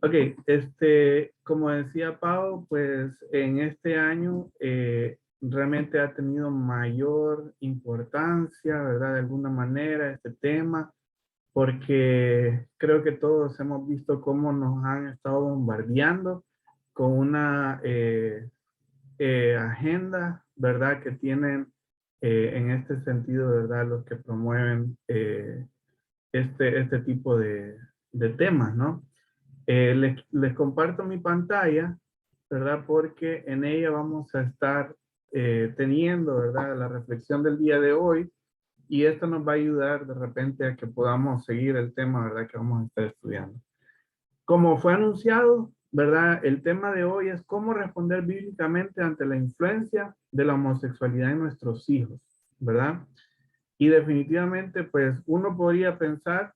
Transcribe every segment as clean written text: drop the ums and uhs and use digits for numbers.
Ok, como decía Pau, pues en este año realmente ha tenido mayor importancia, ¿verdad? De alguna manera este tema, porque creo que todos hemos visto cómo nos han estado bombardeando con una agenda, ¿verdad? Que tienen en este sentido, ¿verdad? Los que promueven este tipo de temas, ¿no? Les comparto mi pantalla, ¿verdad? Porque en ella vamos a estar teniendo, ¿verdad? La reflexión del día de hoy y esto nos va a ayudar de repente a que podamos seguir el tema, ¿verdad? Que vamos a estar estudiando. Como fue anunciado, ¿verdad? El tema de hoy es cómo responder bíblicamente ante la influencia de la homosexualidad en nuestros hijos, ¿verdad? Y definitivamente, pues uno podría pensar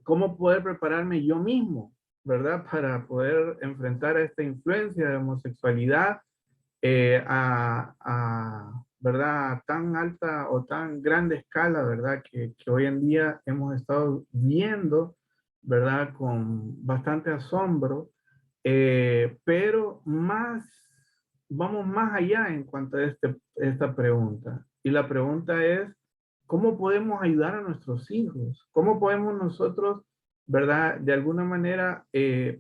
cómo poder prepararme yo mismo, ¿verdad? Para poder enfrentar a esta influencia de homosexualidad ¿verdad? A tan alta o tan grande escala, ¿verdad? Que hoy en día hemos estado viendo, ¿verdad? Con bastante asombro, pero vamos más allá en cuanto a esta pregunta. Y la pregunta es, ¿cómo podemos ayudar a nuestros hijos? ¿Cómo podemos nosotros, ¿verdad? De alguna manera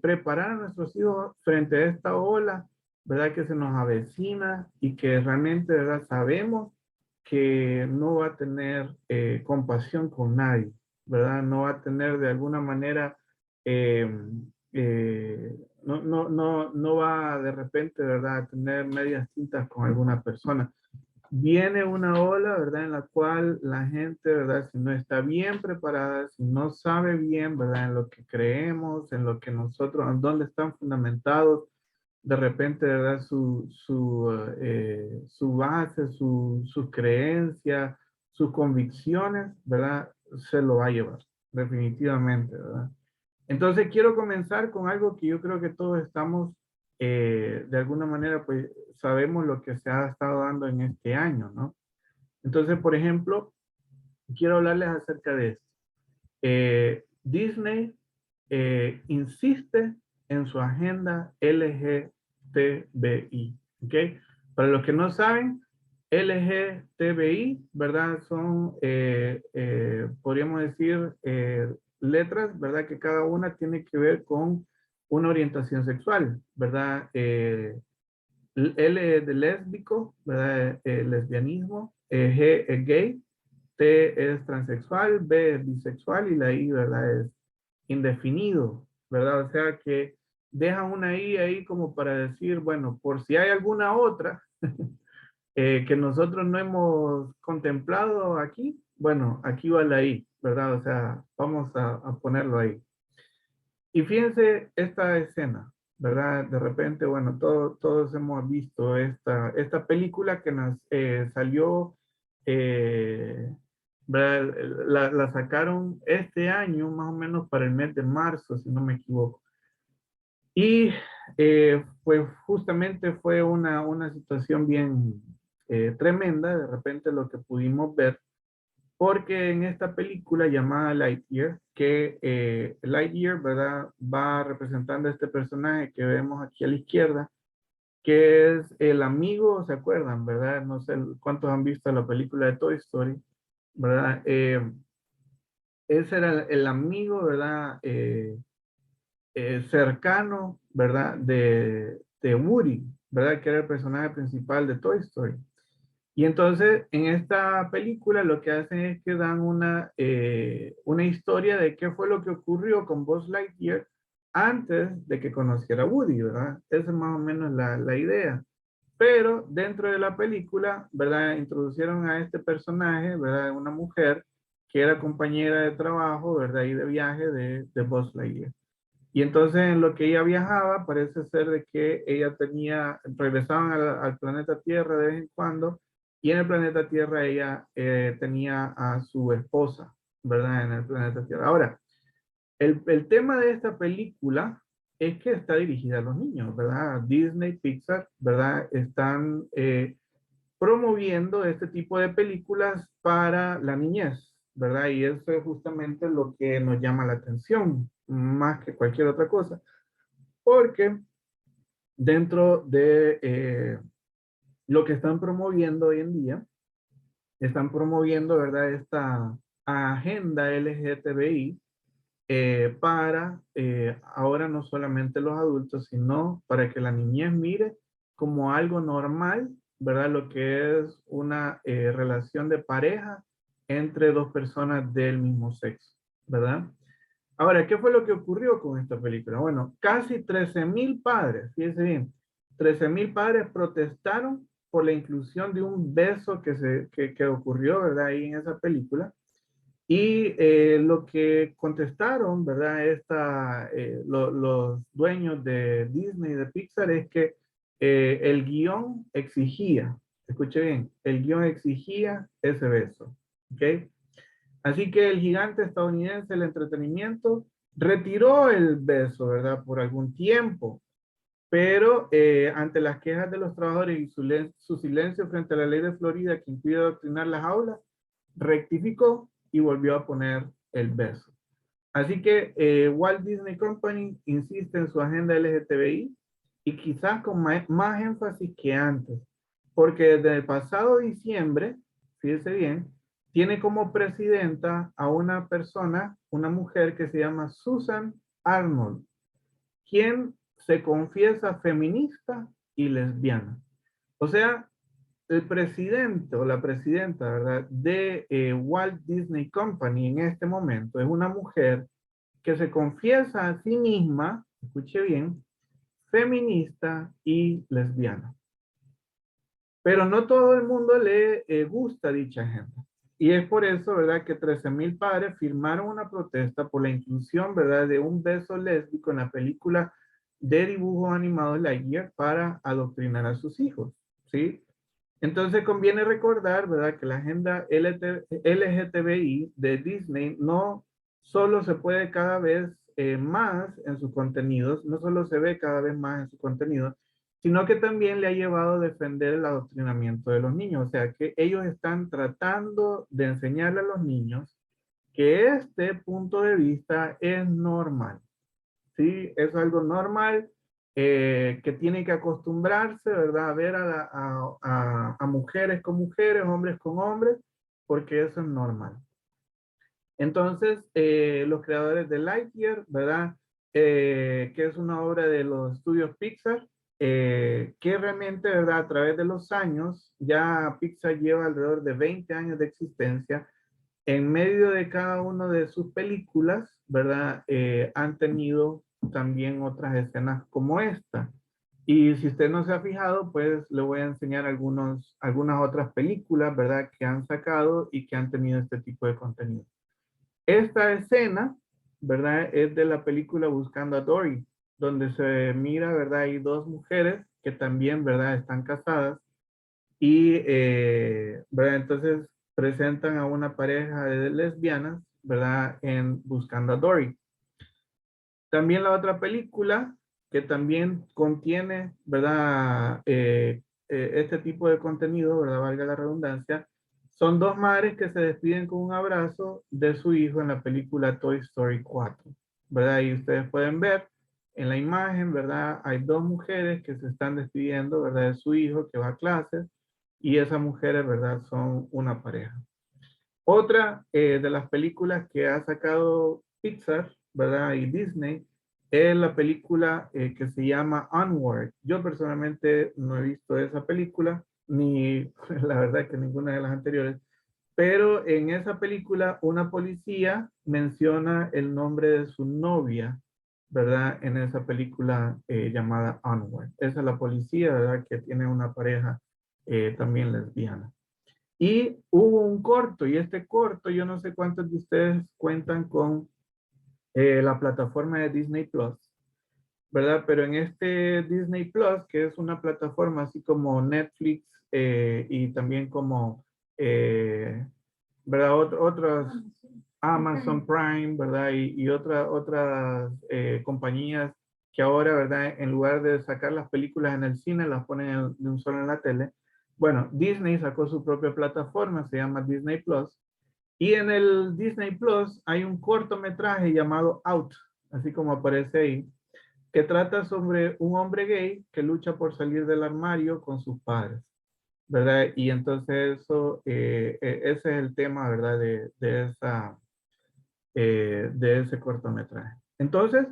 preparar a nuestros hijos frente a esta ola, ¿verdad? Que se nos avecina y que realmente, ¿verdad? Sabemos que no va a tener compasión con nadie, ¿verdad? No va a tener de alguna manera, eh, no va de repente, ¿verdad? A tener medias tintas con alguna persona. Viene una ola, ¿verdad? En la cual la gente, ¿verdad? Si no está bien preparada, si no sabe bien, ¿verdad? En lo que creemos, en lo que nosotros, en dónde están fundamentados, de repente, ¿verdad? Su base, sus creencias, sus convicciones, ¿verdad? Se lo va a llevar, definitivamente, ¿verdad? Entonces quiero comenzar con algo que yo creo que todos estamos, de alguna manera, pues sabemos lo que se ha estado dando en este año, ¿no? Entonces, por ejemplo, quiero hablarles acerca de esto. Disney insiste en su agenda LGTBI, ¿ok? Para los que no saben, LGTBI, ¿verdad? Son, podríamos decir, letras, ¿verdad? Que cada una tiene que ver con una orientación sexual, ¿verdad? L de lésbico, ¿verdad? Lesbianismo, G es gay, T es transexual, B es bisexual y la I, ¿verdad? Es indefinido, ¿verdad? O sea que deja una I ahí como para decir, bueno, por si hay alguna otra que nosotros no hemos contemplado aquí, bueno, aquí va la I, ¿verdad? O sea, vamos a ponerlo ahí. Y fíjense esta escena, ¿verdad? De repente, bueno, todos hemos visto esta película que nos salió, eh, ¿verdad? La sacaron este año, más o menos para el mes de marzo, si no me equivoco. Y pues justamente fue una situación bien tremenda, de repente lo que pudimos ver porque en esta película llamada Lightyear, que Lightyear, ¿verdad? Va representando a este personaje que vemos aquí a la izquierda, que es el amigo, ¿se acuerdan, verdad? No sé cuántos han visto la película de Toy Story, ¿verdad? Ese era el amigo, ¿verdad? Cercano, ¿verdad? De Woody, ¿verdad? Que era el personaje principal de Toy Story. Y entonces, en esta película lo que hacen es que dan una historia de qué fue lo que ocurrió con Buzz Lightyear antes de que conociera a Woody, ¿verdad? Esa es más o menos la idea. Pero dentro de la película, ¿verdad? Introducieron a este personaje, ¿verdad? Una mujer que era compañera de trabajo, ¿verdad? Y de viaje de Buzz Lightyear. Y entonces en lo que ella viajaba, parece ser de que ella regresaban al planeta Tierra de vez en cuando, y en el planeta Tierra ella tenía a su esposa, ¿verdad? En el planeta Tierra. Ahora, el tema de esta película es que está dirigida a los niños, ¿verdad? Disney, Pixar, ¿verdad? Están promoviendo este tipo de películas para la niñez, ¿verdad? Y eso es justamente lo que nos llama la atención, más que cualquier otra cosa. porque dentro de lo que están promoviendo hoy en día, están promoviendo, ¿verdad?, esta agenda LGTBI para ahora no solamente los adultos, sino para que la niñez mire como algo normal, ¿verdad? Lo que es una relación de pareja entre dos personas del mismo sexo, ¿verdad? Ahora, ¿qué fue lo que ocurrió con esta película? Bueno, casi 13,000 padres, fíjense bien, 13,000 padres protestaron por la inclusión de un beso que ocurrió, ¿verdad? Ahí en esa película. Y lo que contestaron, ¿verdad? Los dueños de Disney y de Pixar es que el guión exigía, escuche bien, el guión exigía ese beso, ¿ok? Así que el gigante estadounidense del entretenimiento retiró el beso, ¿verdad? Por algún tiempo, pero ante las quejas de los trabajadores y su silencio frente a la ley de Florida que impide adoctrinar las aulas, rectificó y volvió a poner el beso. Así que Walt Disney Company insiste en su agenda LGTBI y quizás con más énfasis que antes, porque desde el pasado diciembre, fíjese bien, tiene como presidenta a una persona, una mujer que se llama Susan Arnold, quien se confiesa feminista y lesbiana. O sea, el presidente o la presidenta, ¿verdad?, de Walt Disney Company en este momento es una mujer que se confiesa a sí misma, escuche bien, feminista y lesbiana. Pero no todo el mundo le gusta dicha agenda. Y es por eso, ¿verdad?, que 13,000 padres firmaron una protesta por la inclusión, ¿verdad?, de un beso lésbico en la película de dibujos animados Lightyear para adoctrinar a sus hijos, ¿sí? Entonces conviene recordar, ¿verdad?, que la agenda LGTBI de Disney no solo se puede cada vez más en sus contenidos, no solo se ve cada vez más en sus contenidos, sino que también le ha llevado a defender el adoctrinamiento de los niños. O sea, que ellos están tratando de enseñarle a los niños que este punto de vista es normal. ¿Sí? Es algo normal que tiene que acostumbrarse, ¿verdad? A ver a mujeres con mujeres, hombres con hombres, porque eso es normal. Entonces, los creadores de Lightyear, ¿verdad? Que es una obra de los estudios Pixar, que realmente, ¿verdad? A través de los años, ya Pixar lleva alrededor de 20 años de existencia. En medio de cada una de sus películas, ¿verdad? Han tenido también otras escenas como esta. Y si usted no se ha fijado, pues le voy a enseñar algunas otras películas, ¿verdad? Que han sacado y que han tenido este tipo de contenido. Esta escena, ¿verdad? Es de la película Buscando a Dory, donde se mira, ¿verdad? Hay dos mujeres que también, ¿verdad? Están casadas y, ¿verdad? Entonces presentan a una pareja de lesbianas, ¿verdad? En Buscando a Dory. También la otra película que también contiene, ¿verdad? Este tipo de contenido, ¿verdad? Valga la redundancia, son dos madres que se despiden con un abrazo de su hijo en la película Toy Story 4, ¿verdad? Y ustedes pueden ver en la imagen, ¿verdad? Hay dos mujeres que se están despidiendo, ¿verdad? De su hijo que va a clases y esas mujeres, ¿verdad? Son una pareja. Otra de las películas que ha sacado Pixar, ¿verdad? Y Disney, es la película que se llama Onward. Yo personalmente no he visto esa película, ni la verdad que ninguna de las anteriores, pero en esa película una policía menciona el nombre de su novia, ¿verdad? En esa película llamada Onward. Esa es la policía, ¿verdad? Que tiene una pareja también lesbiana. Y hubo un corto, y este corto, yo no sé cuántos de ustedes cuentan con la plataforma de Disney Plus, ¿verdad? Pero en este Disney Plus, que es una plataforma así como Netflix y también como, ¿verdad? Otras, Amazon Prime, ¿verdad? Y otras compañías que ahora, ¿verdad? En lugar de sacar las películas en el cine, las ponen de un solo en la tele. Bueno, Disney sacó su propia plataforma, se llama Disney Plus. Y en el Disney Plus hay un cortometraje llamado Out, así como aparece ahí, que trata sobre un hombre gay que lucha por salir del armario con sus padres, ¿verdad? Y entonces eso, ese es el tema, ¿verdad? De ese cortometraje. Entonces,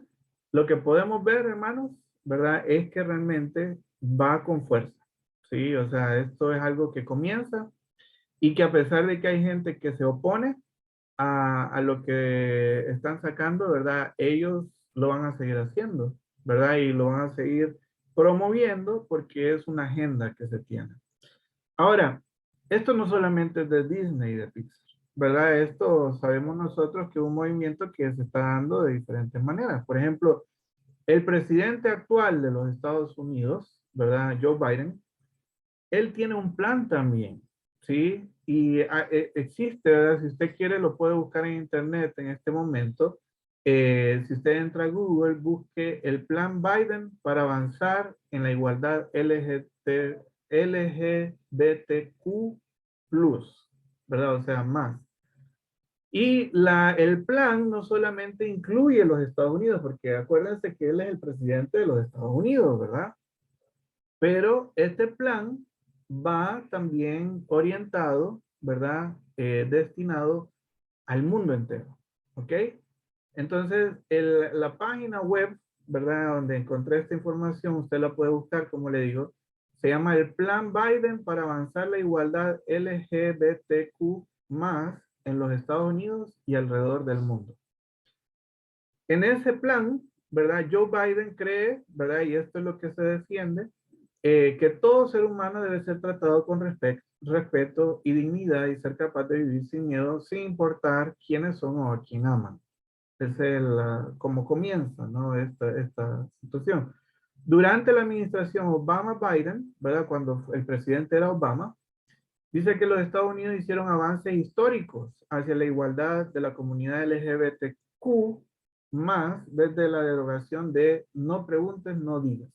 lo que podemos ver, hermanos, ¿verdad? Es que realmente va con fuerza, ¿sí? O sea, esto es algo que comienza y que a pesar de que hay gente que se opone a lo que están sacando, ¿verdad? Ellos lo van a seguir haciendo, ¿verdad? Y lo van a seguir promoviendo porque es una agenda que se tiene. Ahora, esto no solamente es de Disney y de Pixar, ¿verdad? Esto sabemos nosotros que es un movimiento que se está dando de diferentes maneras. Por ejemplo, el presidente actual de los Estados Unidos, ¿verdad? Joe Biden, él tiene un plan también, ¿sí? Y existe, ¿verdad? Si usted quiere, lo puede buscar en internet en este momento. Si usted entra a Google, busque el plan Biden para avanzar en la igualdad LGBTQ+, ¿verdad? O sea, más. Y el plan no solamente incluye los Estados Unidos, porque acuérdense que él es el presidente de los Estados Unidos, ¿verdad? Pero este plan va también orientado, ¿verdad? Destinado al mundo entero, ¿ok? Entonces, la página web, ¿verdad? Donde encontré esta información, usted la puede buscar, como le digo, se llama el Plan Biden para avanzar la igualdad LGBTQ más en los Estados Unidos y alrededor del mundo. En ese plan, ¿verdad? Joe Biden cree, ¿verdad? Y esto es lo que se defiende, que todo ser humano debe ser tratado con respeto y dignidad y ser capaz de vivir sin miedo, sin importar quiénes son o a quién aman. Es como comienza, ¿no? Esta situación. Durante la administración Obama-Biden, ¿verdad? Cuando el presidente era Obama, dice que los Estados Unidos hicieron avances históricos hacia la igualdad de la comunidad LGBTQ, más desde la derogación de no preguntes, no digas,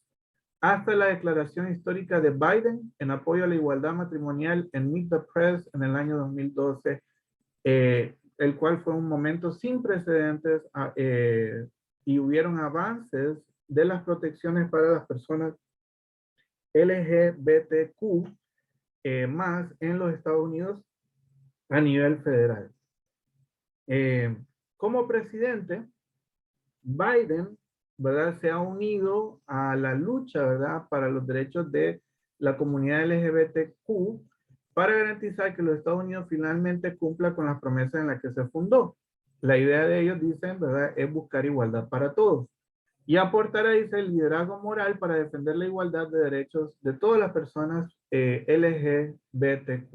hasta la declaración histórica de Biden en apoyo a la igualdad matrimonial en Meet the Press en el año 2012, el cual fue un momento sin precedentes y hubieron avances de las protecciones para las personas LGBTQ más en los Estados Unidos a nivel federal. Como presidente, Biden, ¿verdad? Se ha unido a la lucha, ¿verdad? Para los derechos de la comunidad LGBTQ para garantizar que los Estados Unidos finalmente cumpla con las promesas en las que se fundó. La idea de ellos, dicen, ¿verdad? Es buscar igualdad para todos y aportar, dice, el liderazgo moral para defender la igualdad de derechos de todas las personas LGBTQ.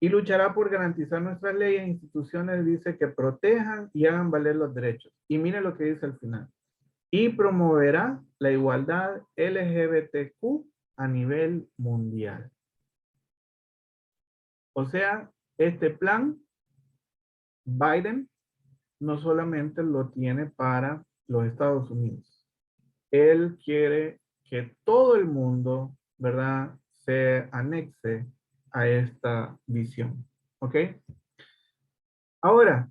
Y luchará por garantizar nuestras leyes e instituciones, dice, que protejan y hagan valer los derechos. Y mire lo que dice al final. Y promoverá la igualdad LGBTQ a nivel mundial. O sea, este plan, Biden no solamente lo tiene para los Estados Unidos. Él quiere que todo el mundo, ¿verdad?, se anexe a esta visión. ¿Ok? Ahora,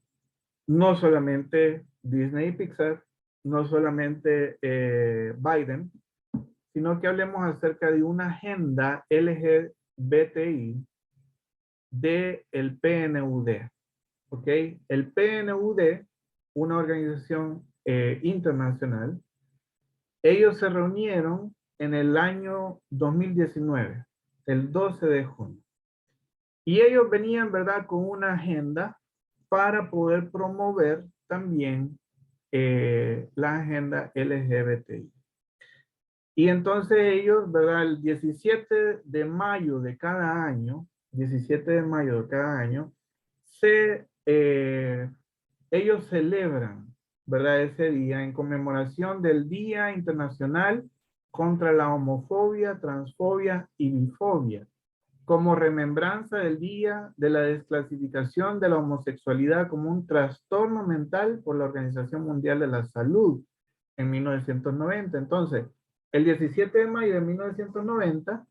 no solamente Disney y Pixar, no solamente Biden, sino que hablemos acerca de una agenda LGBTI del PNUD. ¿Ok? El PNUD, una organización internacional, ellos se reunieron en el año 2019, el 12 de junio. Y ellos venían, ¿verdad?, con una agenda para poder promover también la agenda LGBTI. Y entonces ellos, ¿verdad? El 17 de mayo de cada año, 17 de mayo de cada año, ellos celebran, ¿verdad? Ese día en conmemoración del Día Internacional contra la Homofobia, Transfobia y Bifobia, como remembranza del día de la desclasificación de la homosexualidad como un trastorno mental por la Organización Mundial de la Salud en 1990. Entonces, el 17 de mayo de 1990,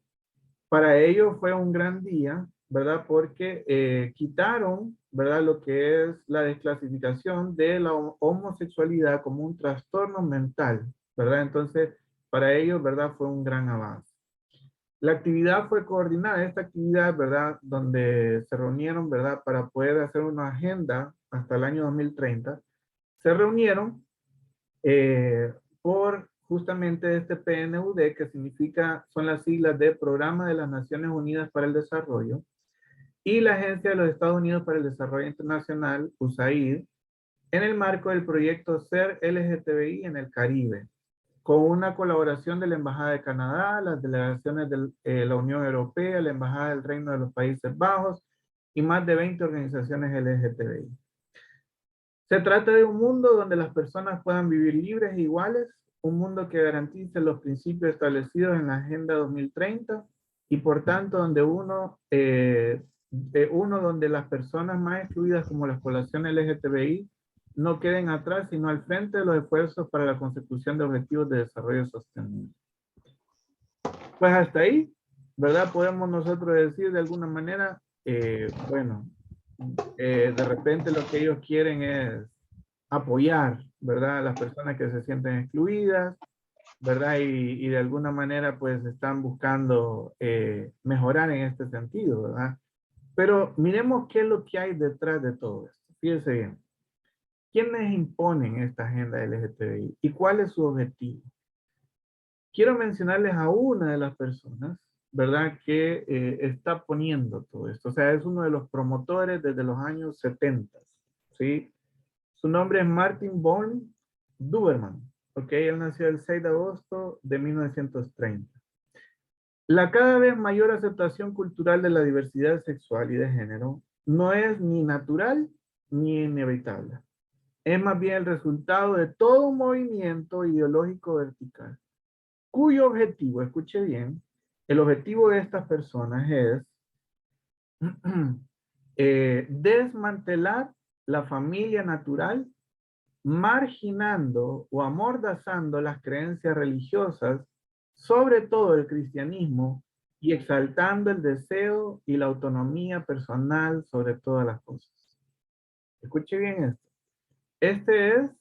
para ellos fue un gran día, ¿verdad? Porque quitaron, ¿verdad?, lo que es la desclasificación de la homosexualidad como un trastorno mental, ¿verdad? Entonces, para ellos, ¿verdad? Fue un gran avance. La actividad fue coordinada, esta actividad, ¿verdad? Donde se reunieron, ¿verdad? Para poder hacer una agenda hasta el año 2030. Se reunieron por justamente este PNUD, que significa, son las siglas de Programa de las Naciones Unidas para el Desarrollo, y la Agencia de los Estados Unidos para el Desarrollo Internacional, USAID, en el marco del proyecto SER LGTBI en el Caribe, con una colaboración de la Embajada de Canadá, las delegaciones de la Unión Europea, la Embajada del Reino de los Países Bajos y más de 20 organizaciones LGTBI. Se trata de un mundo donde las personas puedan vivir libres e iguales, un mundo que garantice los principios establecidos en la Agenda 2030 y por tanto donde donde las personas más excluidas como la población LGTBI no queden atrás, sino al frente de los esfuerzos para la consecución de objetivos de desarrollo sostenible. Pues hasta ahí, ¿verdad? Podemos nosotros decir de alguna manera, bueno, de repente lo que ellos quieren es apoyar, ¿verdad? A las personas que se sienten excluidas, ¿verdad? Y de alguna manera pues están buscando mejorar en este sentido, ¿verdad? Pero miremos qué es lo que hay detrás de todo esto. Fíjense bien. ¿Quiénes imponen esta agenda LGTBI? ¿Y cuál es su objetivo? Quiero mencionarles a una de las personas, ¿verdad? Que está poniendo todo esto. O sea, es uno de los promotores desde los años 70, ¿sí? Su nombre es Martin von Duberman, ¿ok? Él nació el 6 de agosto de 1930. La cada vez mayor aceptación cultural de la diversidad sexual y de género no es ni natural ni inevitable. Es más bien el resultado de todo un movimiento ideológico vertical, cuyo objetivo, escuche bien, el objetivo de estas personas es desmantelar la familia natural, marginando o amordazando las creencias religiosas, sobre todo el cristianismo, y exaltando el deseo y la autonomía personal sobre todas las cosas. Escuche bien esto. Este es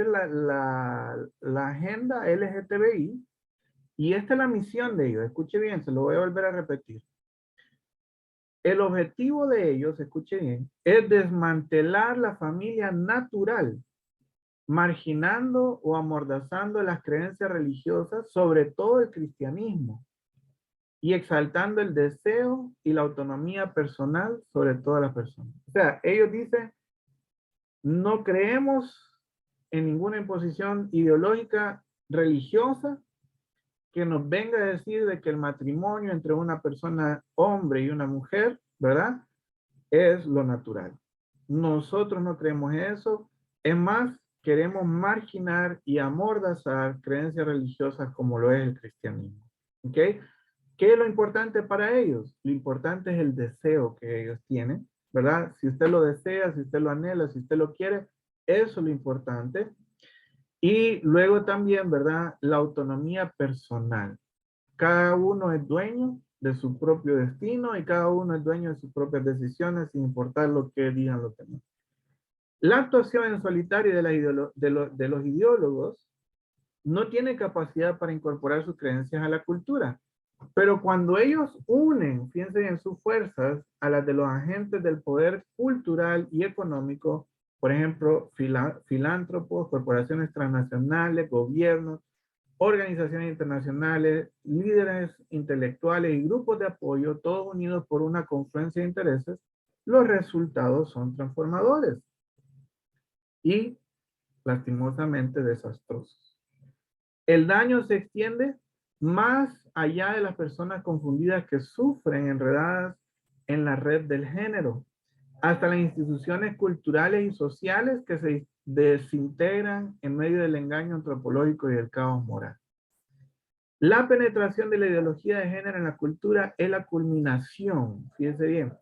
la agenda LGTBI y esta es la misión de ellos. Escuche bien, se lo voy a volver a repetir. El objetivo de ellos, escuche bien, es desmantelar la familia natural, marginando o amordazando las creencias religiosas, sobre todo el cristianismo, y exaltando el deseo y la autonomía personal sobre todas las personas. O sea, ellos dicen, no creemos en ninguna imposición ideológica religiosa que nos venga a decir de que el matrimonio entre una persona hombre y una mujer, ¿verdad? Es lo natural. Nosotros no creemos eso. Es más, queremos marginar y amordazar creencias religiosas como lo es el cristianismo. ¿Ok? ¿Qué es lo importante para ellos? Lo importante es el deseo que ellos tienen, ¿verdad? Si usted lo desea, si usted lo anhela, si usted lo quiere, eso es lo importante. Y luego también, ¿verdad? La autonomía personal. Cada uno es dueño de su propio destino y cada uno es dueño de sus propias decisiones sin importar lo que digan los demás. La actuación en solitario de los ideólogos no tiene capacidad para incorporar sus creencias a la cultura. Pero cuando ellos unen, fíjense en sus fuerzas, a las de los agentes del poder cultural y económico, por ejemplo, filántropos, corporaciones transnacionales, gobiernos, organizaciones internacionales, líderes intelectuales y grupos de apoyo, todos unidos por una confluencia de intereses, los resultados son transformadores y lastimosamente desastrosos. El daño se extiende más allá de las personas confundidas que sufren enredadas en la red del género, hasta las instituciones culturales y sociales que se desintegran en medio del engaño antropológico y del caos moral. La penetración de la ideología de género en la cultura es la culminación, fíjense bien,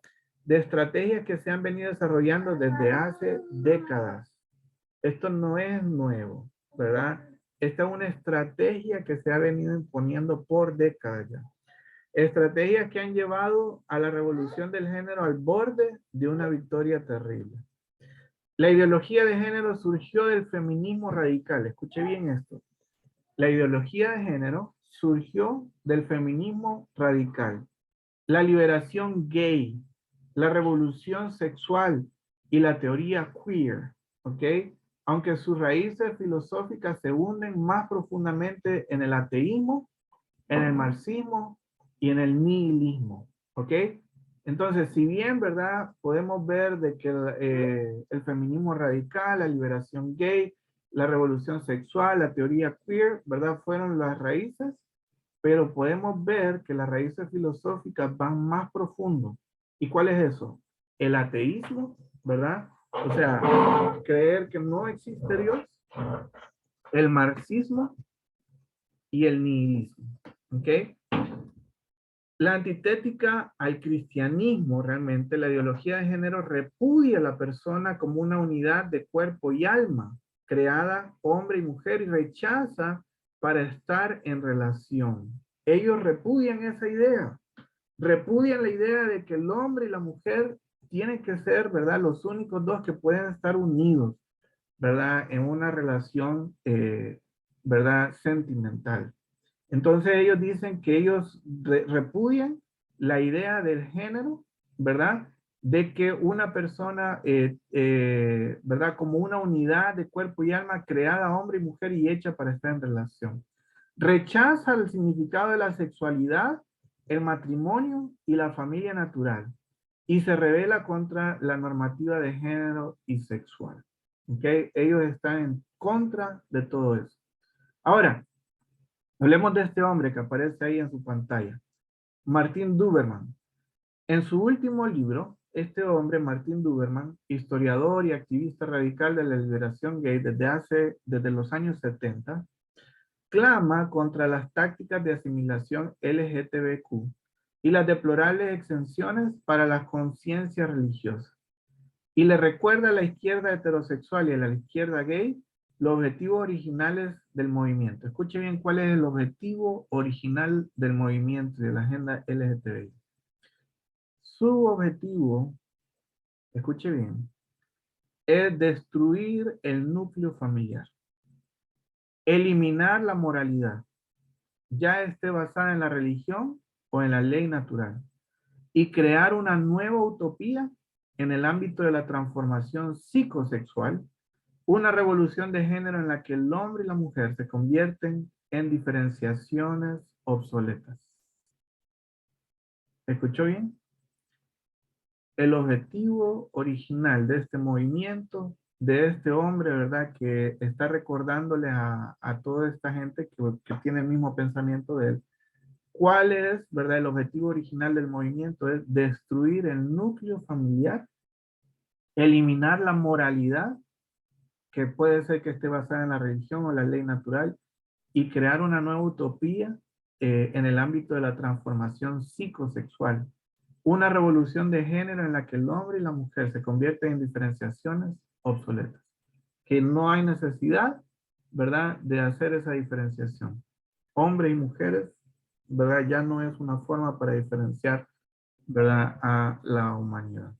de estrategias que se han venido desarrollando desde hace décadas. Esto no es nuevo, ¿verdad? Esta es una estrategia que se ha venido imponiendo por décadas ya. Estrategias que han llevado a la revolución del género al borde de una victoria terrible. La ideología de género surgió del feminismo radical. Escuche bien esto. La ideología de género surgió del feminismo radical. La liberación gay, la revolución sexual y la teoría queer, ¿ok? Aunque sus raíces filosóficas se hunden más profundamente en el ateísmo, en el marxismo y en el nihilismo, ¿ok? Entonces, si bien, ¿verdad? Podemos ver de que el feminismo radical, la liberación gay, la revolución sexual, la teoría queer, ¿verdad? Fueron las raíces, pero podemos ver que las raíces filosóficas van más profundo. ¿Y cuál es eso? El ateísmo, ¿verdad? O sea, creer que no existe Dios, el marxismo y el nihilismo, ¿ok? La antitética al cristianismo, realmente, la ideología de género repudia a la persona como una unidad de cuerpo y alma, creada hombre y mujer, y rechaza para estar en relación. Ellos repudian esa idea, repudian la idea de que el hombre y la mujer tienen que ser, ¿verdad?, los únicos dos que pueden estar unidos, ¿verdad?, en una relación, ¿verdad?, sentimental. Entonces ellos dicen que ellos repudian la idea del género, ¿verdad? De que una persona, ¿verdad? Como una unidad de cuerpo y alma creada hombre y mujer y hecha para estar en relación. Rechaza el significado de la sexualidad, el matrimonio y la familia natural. Y se revela contra la normativa de género y sexual. ¿Ok? Ellos están en contra de todo eso. Ahora, hablemos de este hombre que aparece ahí en su pantalla, Martin Duberman. En su último libro, este hombre, Martin Duberman, historiador y activista radical de la liberación gay desde los años 70, clama contra las tácticas de asimilación LGTBQ y las deplorables exenciones para las conciencias religiosas. Y le recuerda a la izquierda heterosexual y a la izquierda gay los objetivos originales del movimiento. Escuche bien cuál es el objetivo original del movimiento de la agenda LGTBI. Su objetivo, escuche bien, es destruir el núcleo familiar, eliminar la moralidad, ya esté basada en la religión o en la ley natural, y crear una nueva utopía en el ámbito de la transformación psicosexual, una revolución de género en la que el hombre y la mujer se convierten en diferenciaciones obsoletas. ¿Escuchó bien? El objetivo original de este movimiento, de este hombre, ¿verdad? Que está recordándole a toda esta gente que tiene el mismo pensamiento de él. ¿Cuál es, verdad? El objetivo original del movimiento es destruir el núcleo familiar, eliminar la moralidad, que puede ser que esté basada en la religión o la ley natural, y crear una nueva utopía en el ámbito de la transformación psicosexual. Una revolución de género en la que el hombre y la mujer se convierten en diferenciaciones obsoletas. Que no hay necesidad, ¿verdad?, de hacer esa diferenciación. Hombres y mujeres, ¿verdad?, ya no es una forma para diferenciar, ¿verdad?, a la humanidad.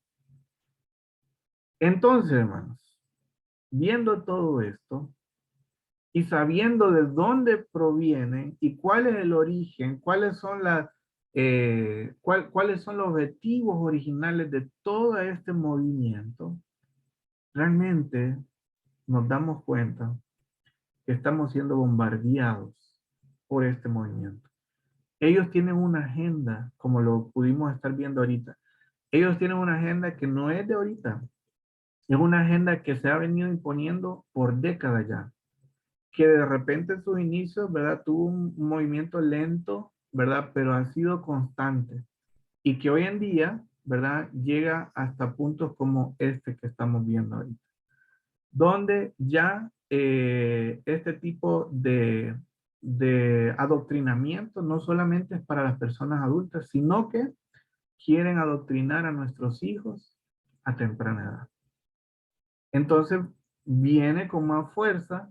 Entonces, hermanos, viendo todo esto, y sabiendo de dónde provienen y cuál es el origen, cuáles son cuáles son los objetivos originales de todo este movimiento, realmente nos damos cuenta que estamos siendo bombardeados por este movimiento. Ellos tienen una agenda, como lo pudimos estar viendo ahorita. Ellos tienen una agenda que no es de ahorita, es una agenda que se ha venido imponiendo por décadas ya, que de repente en sus inicios, ¿verdad? Tuvo un movimiento lento, ¿verdad? Pero ha sido constante. Y que hoy en día, ¿verdad? Llega hasta puntos como este que estamos viendo ahorita. Donde ya este tipo de adoctrinamiento no solamente es para las personas adultas, sino que quieren adoctrinar a nuestros hijos a temprana edad. Entonces, viene con más fuerza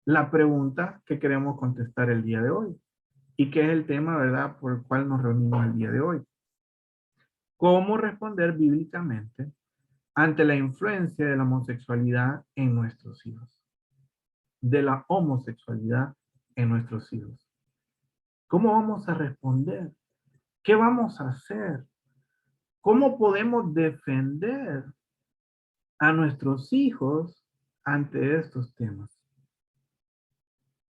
la pregunta que queremos contestar el día de hoy y que es el tema, ¿verdad?, por el cual nos reunimos el día de hoy. ¿Cómo responder bíblicamente ante la influencia de la homosexualidad en nuestros hijos, de la homosexualidad en nuestros hijos? ¿Cómo vamos a responder? ¿Qué vamos a hacer? ¿Cómo podemos defender a nuestros hijos ante estos temas?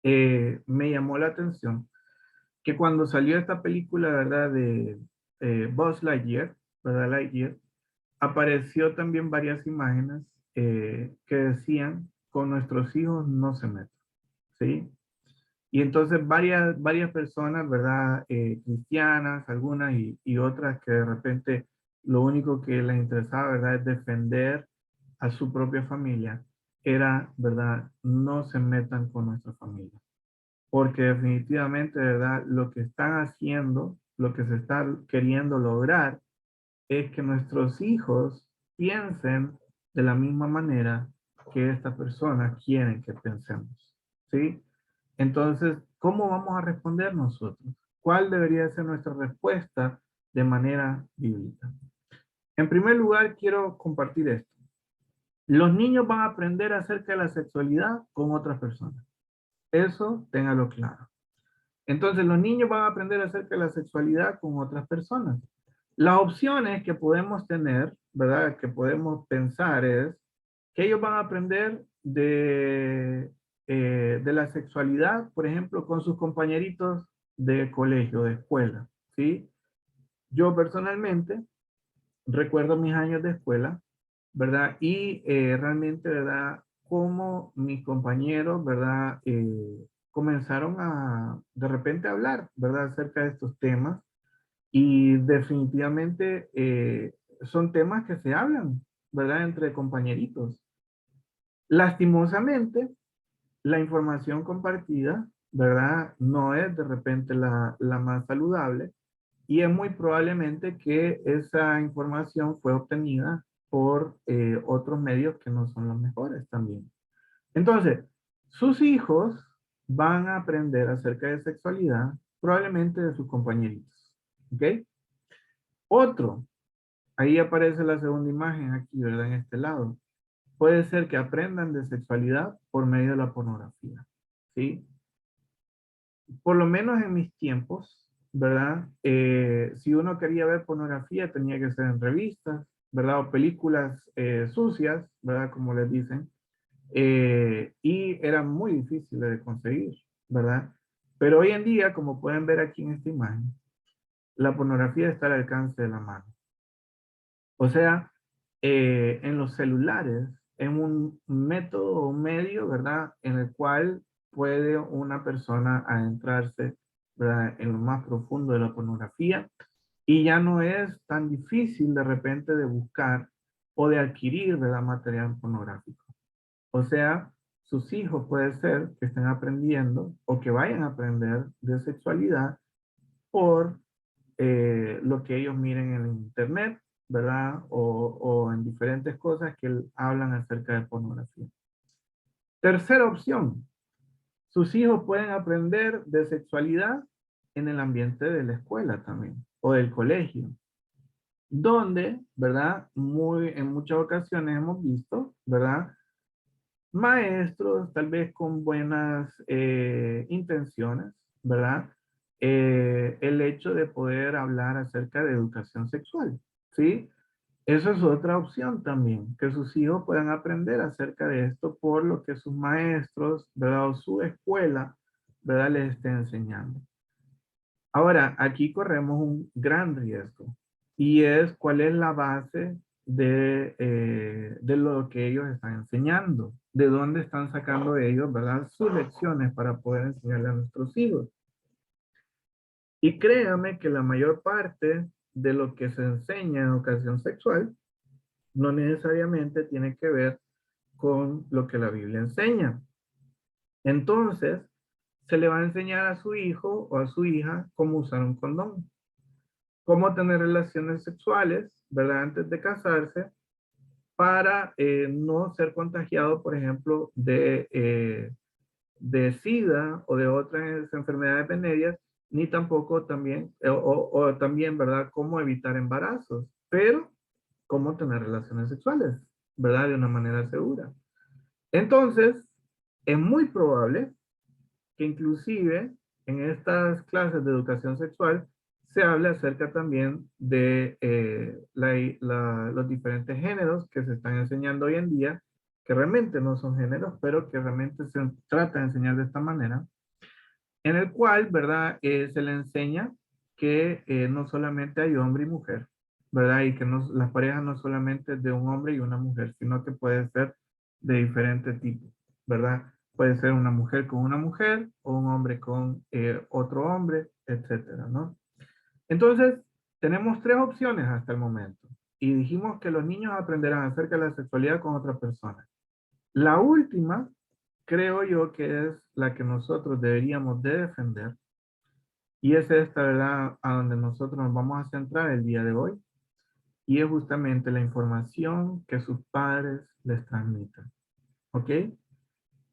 Me llamó la atención que cuando salió esta película, ¿verdad? De Buzz Lightyear, ¿verdad? Lightyear, apareció también varias imágenes que decían, con nuestros hijos no se metan, ¿sí? Y entonces varias personas, ¿verdad? Cristianas, algunas y otras que de repente lo único que les interesaba, ¿verdad? Es defender a su propia familia, era, ¿verdad? No se metan con nuestra familia. Porque definitivamente, ¿verdad? Lo que están haciendo, lo que se está queriendo lograr es que nuestros hijos piensen de la misma manera que estas personas quieren que pensemos, ¿sí? Entonces, ¿cómo vamos a responder nosotros? ¿Cuál debería ser nuestra respuesta de manera bíblica? En primer lugar, quiero compartir esto. Los niños van a aprender acerca de la sexualidad con otras personas. Eso, téngalo claro. Entonces, los niños van a aprender acerca de la sexualidad con otras personas. Las opciones que podemos tener, ¿verdad? Que podemos pensar es que ellos van a aprender de la sexualidad, por ejemplo, con sus compañeritos de colegio, de escuela, ¿sí? Yo personalmente recuerdo mis años de escuela, ¿verdad? Y realmente, ¿verdad? Cómo mis compañeros, ¿verdad? Comenzaron a, de repente, a hablar, ¿verdad? Acerca de estos temas. Y definitivamente son temas que se hablan, ¿verdad? Entre compañeritos. Lastimosamente, la información compartida, ¿verdad? No es de repente la más saludable y es muy probablemente que esa información fue obtenida por otros medios que no son los mejores también. Entonces, sus hijos van a aprender acerca de sexualidad probablemente de sus compañeritos. ¿Ok? Otro, ahí aparece la segunda imagen aquí, ¿verdad? En este lado. Puede ser que aprendan de sexualidad por medio de la pornografía, ¿sí? Por lo menos en mis tiempos, ¿verdad? Si uno quería ver pornografía, tenía que ser en revistas, ¿verdad? O películas sucias, ¿verdad? Como les dicen. Y era muy difícil de conseguir, ¿verdad? Pero hoy en día, como pueden ver aquí en esta imagen, la pornografía está al alcance de la mano. O sea, en los celulares, en un método o medio, ¿verdad? En el cual puede una persona adentrarse, ¿verdad? En lo más profundo de la pornografía y ya no es tan difícil de repente de buscar o de adquirir, ¿verdad? Material pornográfico. O sea, sus hijos puede ser que estén aprendiendo o que vayan a aprender de sexualidad por lo que ellos miren en internet, ¿verdad? O en diferentes cosas que hablan acerca de pornografía. Tercera opción, sus hijos pueden aprender de sexualidad en el ambiente de la escuela también, o del colegio, donde, ¿verdad? En muchas ocasiones hemos visto, ¿verdad? Maestros, tal vez con buenas intenciones, ¿verdad? El hecho de poder hablar acerca de educación sexual, ¿sí? Eso es otra opción también, que sus hijos puedan aprender acerca de esto por lo que sus maestros, ¿verdad? O su escuela, ¿verdad? Les esté enseñando. Ahora, aquí corremos un gran riesgo y es cuál es la base de lo que ellos están enseñando, de dónde están sacando ellos, ¿verdad? Sus lecciones para poder enseñarle a nuestros hijos. Y créame que la mayor parte de lo que se enseña en educación sexual no necesariamente tiene que ver con lo que la Biblia enseña. Entonces, se le va a enseñar a su hijo o a su hija cómo usar un condón, cómo tener relaciones sexuales, ¿verdad? Antes de casarse, para no ser contagiado, por ejemplo, de SIDA o de otras enfermedades venéreas, ni tampoco también, o también, ¿verdad? Cómo evitar embarazos. Pero cómo tener relaciones sexuales, ¿verdad? De una manera segura. Entonces, es muy probable que inclusive en estas clases de educación sexual se hable acerca también de los diferentes géneros que se están enseñando hoy en día, que realmente no son géneros, pero que realmente se trata de enseñar de esta manera, en el cual, ¿verdad? Se le enseña que no solamente hay hombre y mujer, ¿verdad? Y que no, las parejas no solamente de un hombre y una mujer, sino que puede ser de diferentes tipos, ¿verdad? Puede ser una mujer con una mujer o un hombre con otro hombre, etcétera, ¿no? Entonces, tenemos tres opciones hasta el momento. Y dijimos que los niños aprenderán acerca de la sexualidad con otras personas. La última, creo yo que es la que nosotros deberíamos de defender, y es esta, ¿verdad?, a donde nosotros nos vamos a centrar el día de hoy, y es justamente la información que sus padres les transmitan. ¿Ok?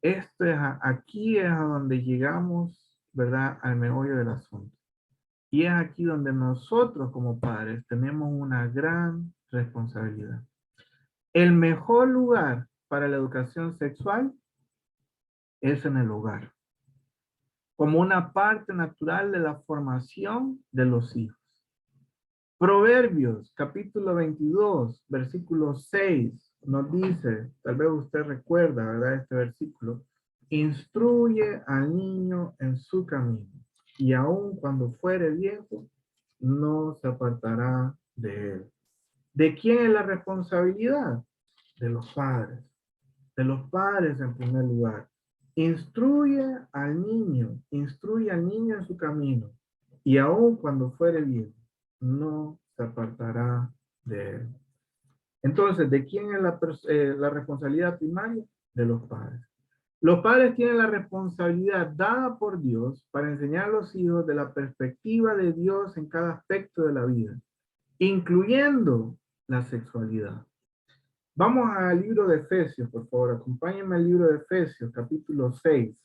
Esto es aquí es a donde llegamos, ¿verdad?, al meollo del asunto. Y es aquí donde nosotros como padres tenemos una gran responsabilidad. El mejor lugar para la educación sexual es en el hogar, como una parte natural de la formación de los hijos. Proverbios, capítulo 22, versículo 6, nos dice, tal vez usted recuerda, ¿verdad? Este versículo, instruye al niño en su camino, y aun cuando fuere viejo, no se apartará de él. ¿De quién es la responsabilidad? De los padres en primer lugar. Instruye al niño en su camino, y aun cuando fuere viejo, no se apartará de él. Entonces, ¿de quién es la responsabilidad primaria? De los padres. Los padres tienen la responsabilidad dada por Dios para enseñar a los hijos de la perspectiva de Dios en cada aspecto de la vida, incluyendo la sexualidad. Vamos al libro de Efesios, por favor. Acompáñenme al libro de Efesios, capítulo 6.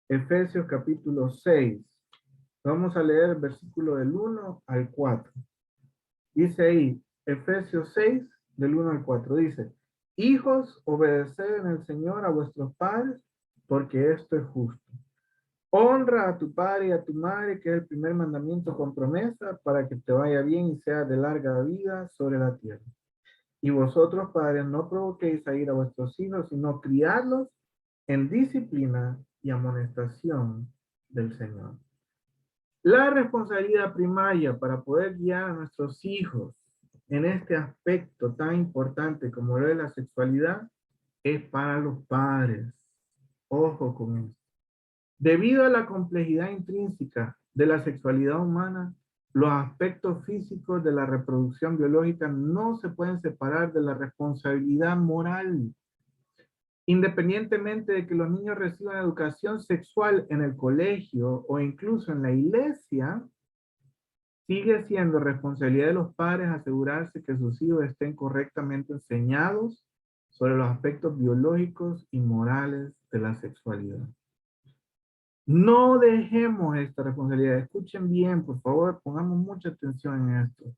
Efesios, capítulo 6. Vamos a leer el versículo del 1 al 4. Dice ahí, Efesios 6, del 1 al 4. Dice, hijos, obedeced en el Señor a vuestros padres, porque esto es justo. Honra a tu padre y a tu madre, que es el primer mandamiento con promesa, para que te vaya bien y seas de larga vida sobre la tierra. Y vosotros, padres, no provoquéis a ir a vuestros hijos, sino criadlos en disciplina y amonestación del Señor. La responsabilidad primaria para poder guiar a nuestros hijos en este aspecto tan importante como lo de la sexualidad es para los padres. Ojo con esto. Debido a la complejidad intrínseca de la sexualidad humana, los aspectos físicos de la reproducción biológica no se pueden separar de la responsabilidad moral. Independientemente de que los niños reciban educación sexual en el colegio o incluso en la iglesia, sigue siendo responsabilidad de los padres asegurarse que sus hijos estén correctamente enseñados sobre los aspectos biológicos y morales de la sexualidad. No dejemos esta responsabilidad. Escuchen bien, por favor, pongamos mucha atención en esto.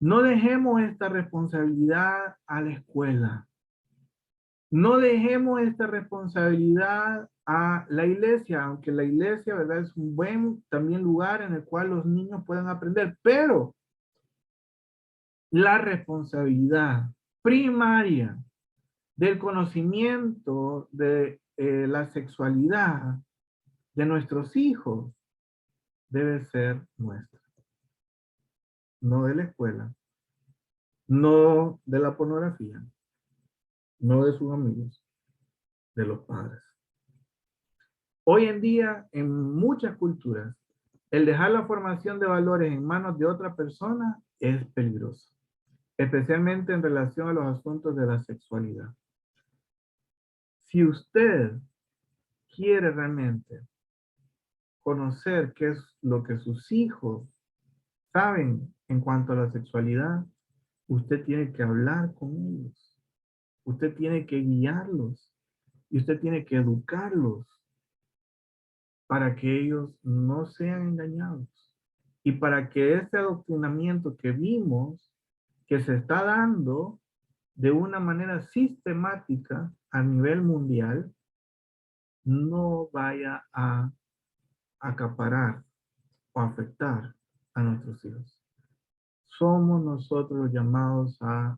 No dejemos esta responsabilidad a la escuela. No dejemos esta responsabilidad a la iglesia, aunque la iglesia, ¿verdad?, es un buen también lugar en el cual los niños puedan aprender, pero la responsabilidad primaria del conocimiento de la sexualidad de nuestros hijos debe ser nuestra, no de la escuela, no de la pornografía, no de sus amigos, de los padres. Hoy en día, en muchas culturas, el dejar la formación de valores en manos de otra persona es peligroso, especialmente en relación a los asuntos de la sexualidad. Si usted quiere realmente conocer qué es lo que sus hijos saben en cuanto a la sexualidad, usted tiene que hablar con ellos. Usted tiene que guiarlos y usted tiene que educarlos para que ellos no sean engañados y para que ese adoctrinamiento que vimos que se está dando de una manera sistemática a nivel mundial no vaya a acaparar o afectar a nuestros hijos. Somos nosotros los llamados a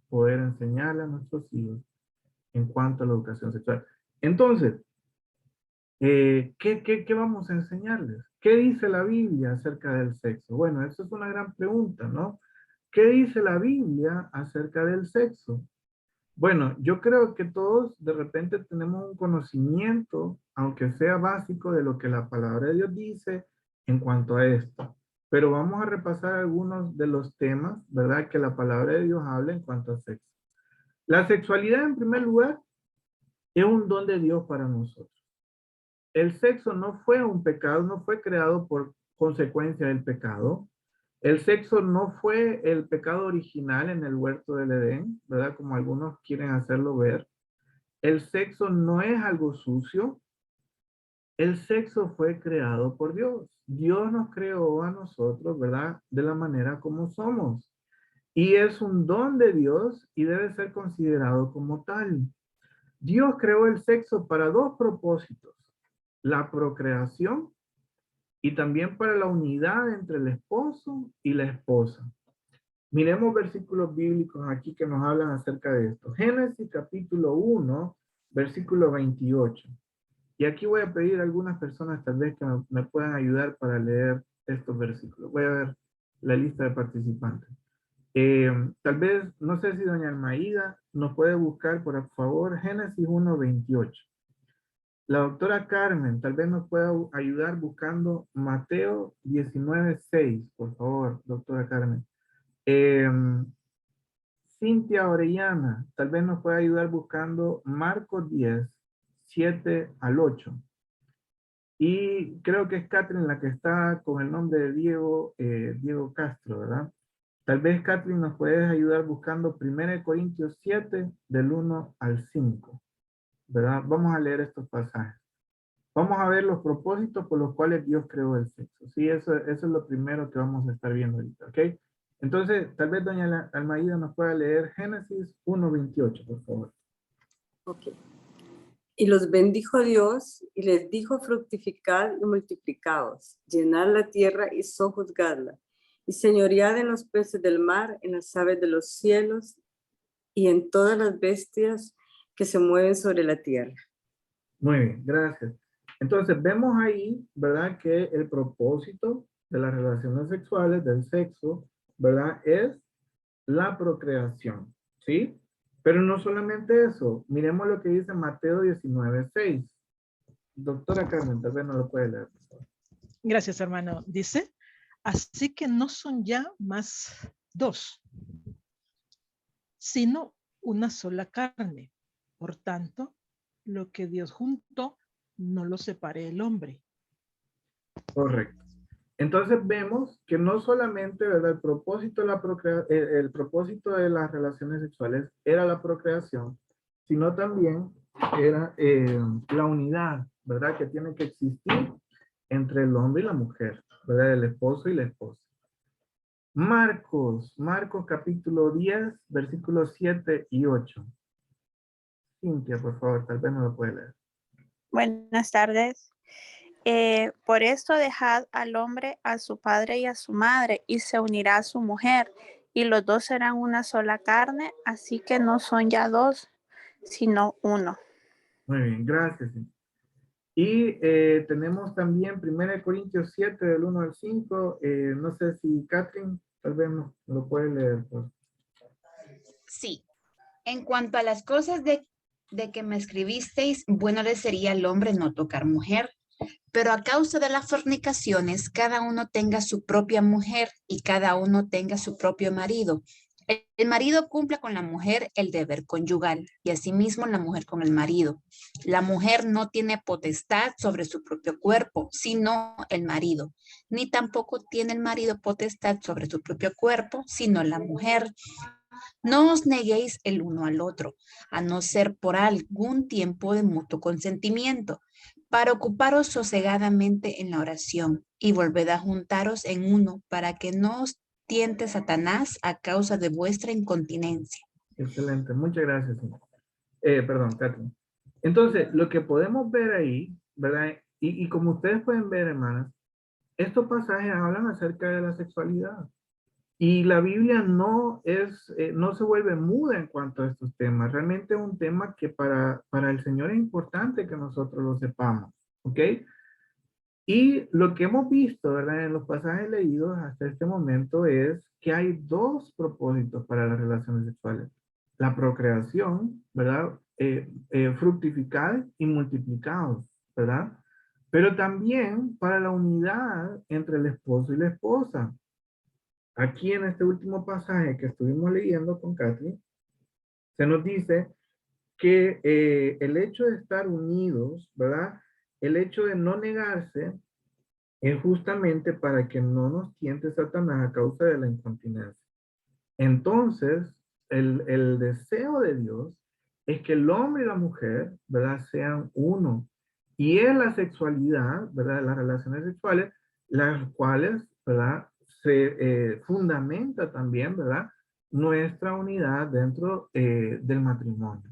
poder enseñarle a nuestros hijos en cuanto a la educación sexual. Entonces, ¿qué vamos a enseñarles? ¿Qué dice la Biblia acerca del sexo? Bueno, eso es una gran pregunta, ¿no? ¿Qué dice la Biblia acerca del sexo? Bueno, yo creo que todos de repente tenemos un conocimiento, aunque sea básico, de lo que la palabra de Dios dice en cuanto a esto. Pero vamos a repasar algunos de los temas, ¿verdad? Que la palabra de Dios habla en cuanto a sexo. La sexualidad, en primer lugar, es un don de Dios para nosotros. El sexo no fue un pecado, no fue creado por consecuencia del pecado. El sexo no fue el pecado original en el huerto del Edén, ¿verdad? Como algunos quieren hacerlo ver. El sexo no es algo sucio. El sexo fue creado por Dios. Dios nos creó a nosotros, ¿verdad? De la manera como somos. Y es un don de Dios y debe ser considerado como tal. Dios creó el sexo para dos propósitos: la procreación y también para la unidad entre el esposo y la esposa. Miremos versículos bíblicos aquí que nos hablan acerca de esto. Génesis capítulo 1, versículo 28. Y aquí voy a pedir a algunas personas tal vez que me puedan ayudar para leer estos versículos. Voy a ver la lista de participantes. Tal vez, no sé si doña Almaída nos puede buscar, por favor, Génesis 1, 28. La doctora Carmen tal vez nos pueda ayudar buscando Mateo 19, 6, por favor, doctora Carmen. Cintia Orellana tal vez nos pueda ayudar buscando Marcos 10, 7 al 8. Y creo que es Catherine la que está con el nombre de Diego Castro, ¿verdad? Tal vez Catherine nos puedes ayudar buscando 1 Corintios 7 del 1 al 5, ¿verdad? Vamos a leer estos pasajes. Vamos a ver los propósitos por los cuales Dios creó el sexo. Sí, eso es lo primero que vamos a estar viendo ahorita, ¿ok? Entonces, tal vez doña Almaída nos pueda leer Génesis 1:28, por favor. Ok. Y los bendijo Dios y les dijo: fructificad y multiplicaos, llenad la tierra y sojuzgadla, y señoread en los peces del mar, en las aves de los cielos y en todas las bestias que se mueven sobre la tierra. Muy bien, gracias. Entonces, vemos ahí, ¿verdad? Que el propósito de las relaciones sexuales, del sexo, ¿verdad? Es la procreación, ¿sí? Pero no solamente eso. Miremos lo que dice Mateo 19:6. Doctora Carmen, tal vez no lo puede leer, por favor. Gracias, hermano. Dice, así que no son ya más dos, sino una sola carne. Por tanto, lo que Dios juntó, no lo separe el hombre. Correcto. Entonces vemos que no solamente, ¿verdad? El propósito de las relaciones sexuales era la procreación, sino también era la unidad, ¿verdad? Que tiene que existir entre el hombre y la mujer, ¿verdad? El esposo y la esposa. Marcos capítulo 10, versículos 7 y 8. Cintia, por favor, tal vez no lo puede leer. Buenas tardes. Por esto dejad al hombre a su padre y a su madre, y se unirá a su mujer, y los dos serán una sola carne, así que no son ya dos, sino uno. Muy bien, gracias. Y tenemos también 1 Corintios 7 del 1 al 5. No sé si Catherine tal vez no lo puede leer. Pues. Sí. En cuanto a las cosas de que me escribisteis, bueno le sería al hombre no tocar mujer, pero a causa de las fornicaciones, cada uno tenga su propia mujer y cada uno tenga su propio marido. El marido cumpla con la mujer el deber conyugal y asimismo la mujer con el marido. La mujer no tiene potestad sobre su propio cuerpo, sino el marido, ni tampoco tiene el marido potestad sobre su propio cuerpo, sino la mujer. No os neguéis el uno al otro, a no ser por algún tiempo de mutuo consentimiento, para ocuparos sosegadamente en la oración, y volved a juntaros en uno, para que no os tiente Satanás a causa de vuestra incontinencia. Excelente, muchas gracias. Perdón, Catherine. Entonces, lo que podemos ver ahí, ¿verdad? Y como ustedes pueden ver, hermanas, estos pasajes hablan acerca de la sexualidad. Y la Biblia no se vuelve muda en cuanto a estos temas. Realmente es un tema que para el Señor es importante que nosotros lo sepamos. ¿Ok? Y lo que hemos visto, ¿verdad? En los pasajes leídos hasta este momento es que hay dos propósitos para las relaciones sexuales. La procreación, ¿verdad? Fructificar y multiplicados, ¿verdad? Pero también para la unidad entre el esposo y la esposa. Aquí en este último pasaje que estuvimos leyendo con Catherine, se nos dice que el hecho de estar unidos, ¿verdad? El hecho de no negarse es justamente para que no nos tiente Satanás a causa de la incontinencia. Entonces, el deseo de Dios es que el hombre y la mujer, ¿verdad? Sean uno. Y es la sexualidad, ¿verdad? Las relaciones sexuales, las cuales, ¿verdad? Se fundamenta también, ¿verdad? Nuestra unidad dentro del matrimonio.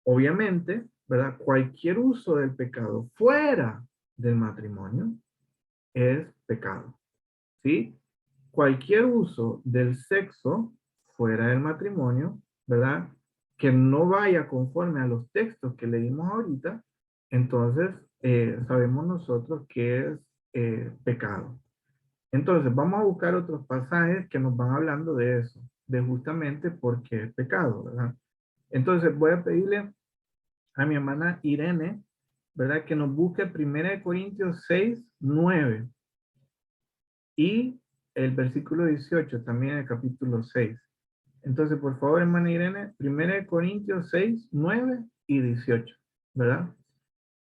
Obviamente, ¿verdad? Cualquier uso del pecado fuera del matrimonio es pecado, ¿sí? Cualquier uso del sexo fuera del matrimonio, ¿verdad? Que no vaya conforme a los textos que leímos ahorita, entonces sabemos nosotros que es pecado. Entonces vamos a buscar otros pasajes que nos van hablando de eso, de justamente por qué es pecado, ¿verdad? Entonces voy a pedirle a mi hermana Irene, ¿verdad? Que nos busque 1 Corintios 6, 9 y el versículo 18 también en el capítulo 6. Entonces, por favor, hermana Irene, 1 Corintios 6, 9 y 18, ¿verdad?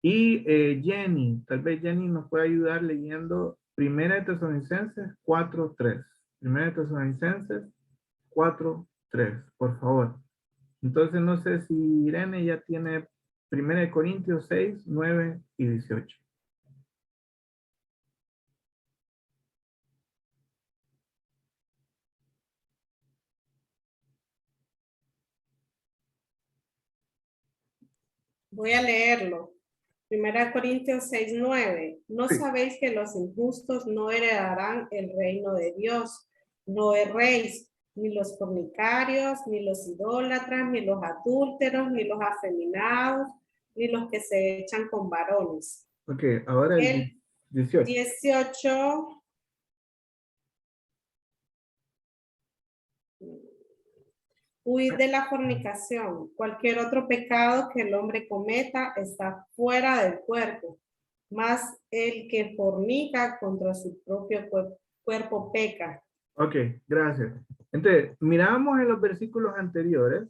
Y Jenny, tal vez Jenny nos puede ayudar leyendo 1 Tesalonicenses 4, 3. 1 Tesalonicenses 4, 3, por favor. Entonces, no sé si Irene ya tiene 1 Corintios 6, 9 y 18. Voy a leerlo. 1 Corintios 6:9. ¿No Sí. sabéis que los injustos no heredarán el reino de Dios? No erréis, ni los fornicarios, ni los idólatras, ni los adúlteros, ni los afeminados, ni los que se echan con varones. Ok, ahora el 18. 18. Huid de la fornicación. Cualquier otro pecado que el hombre cometa está fuera del cuerpo, mas el que fornica contra su propio cuerpo peca. Ok, gracias. Entonces, miramos en los versículos anteriores,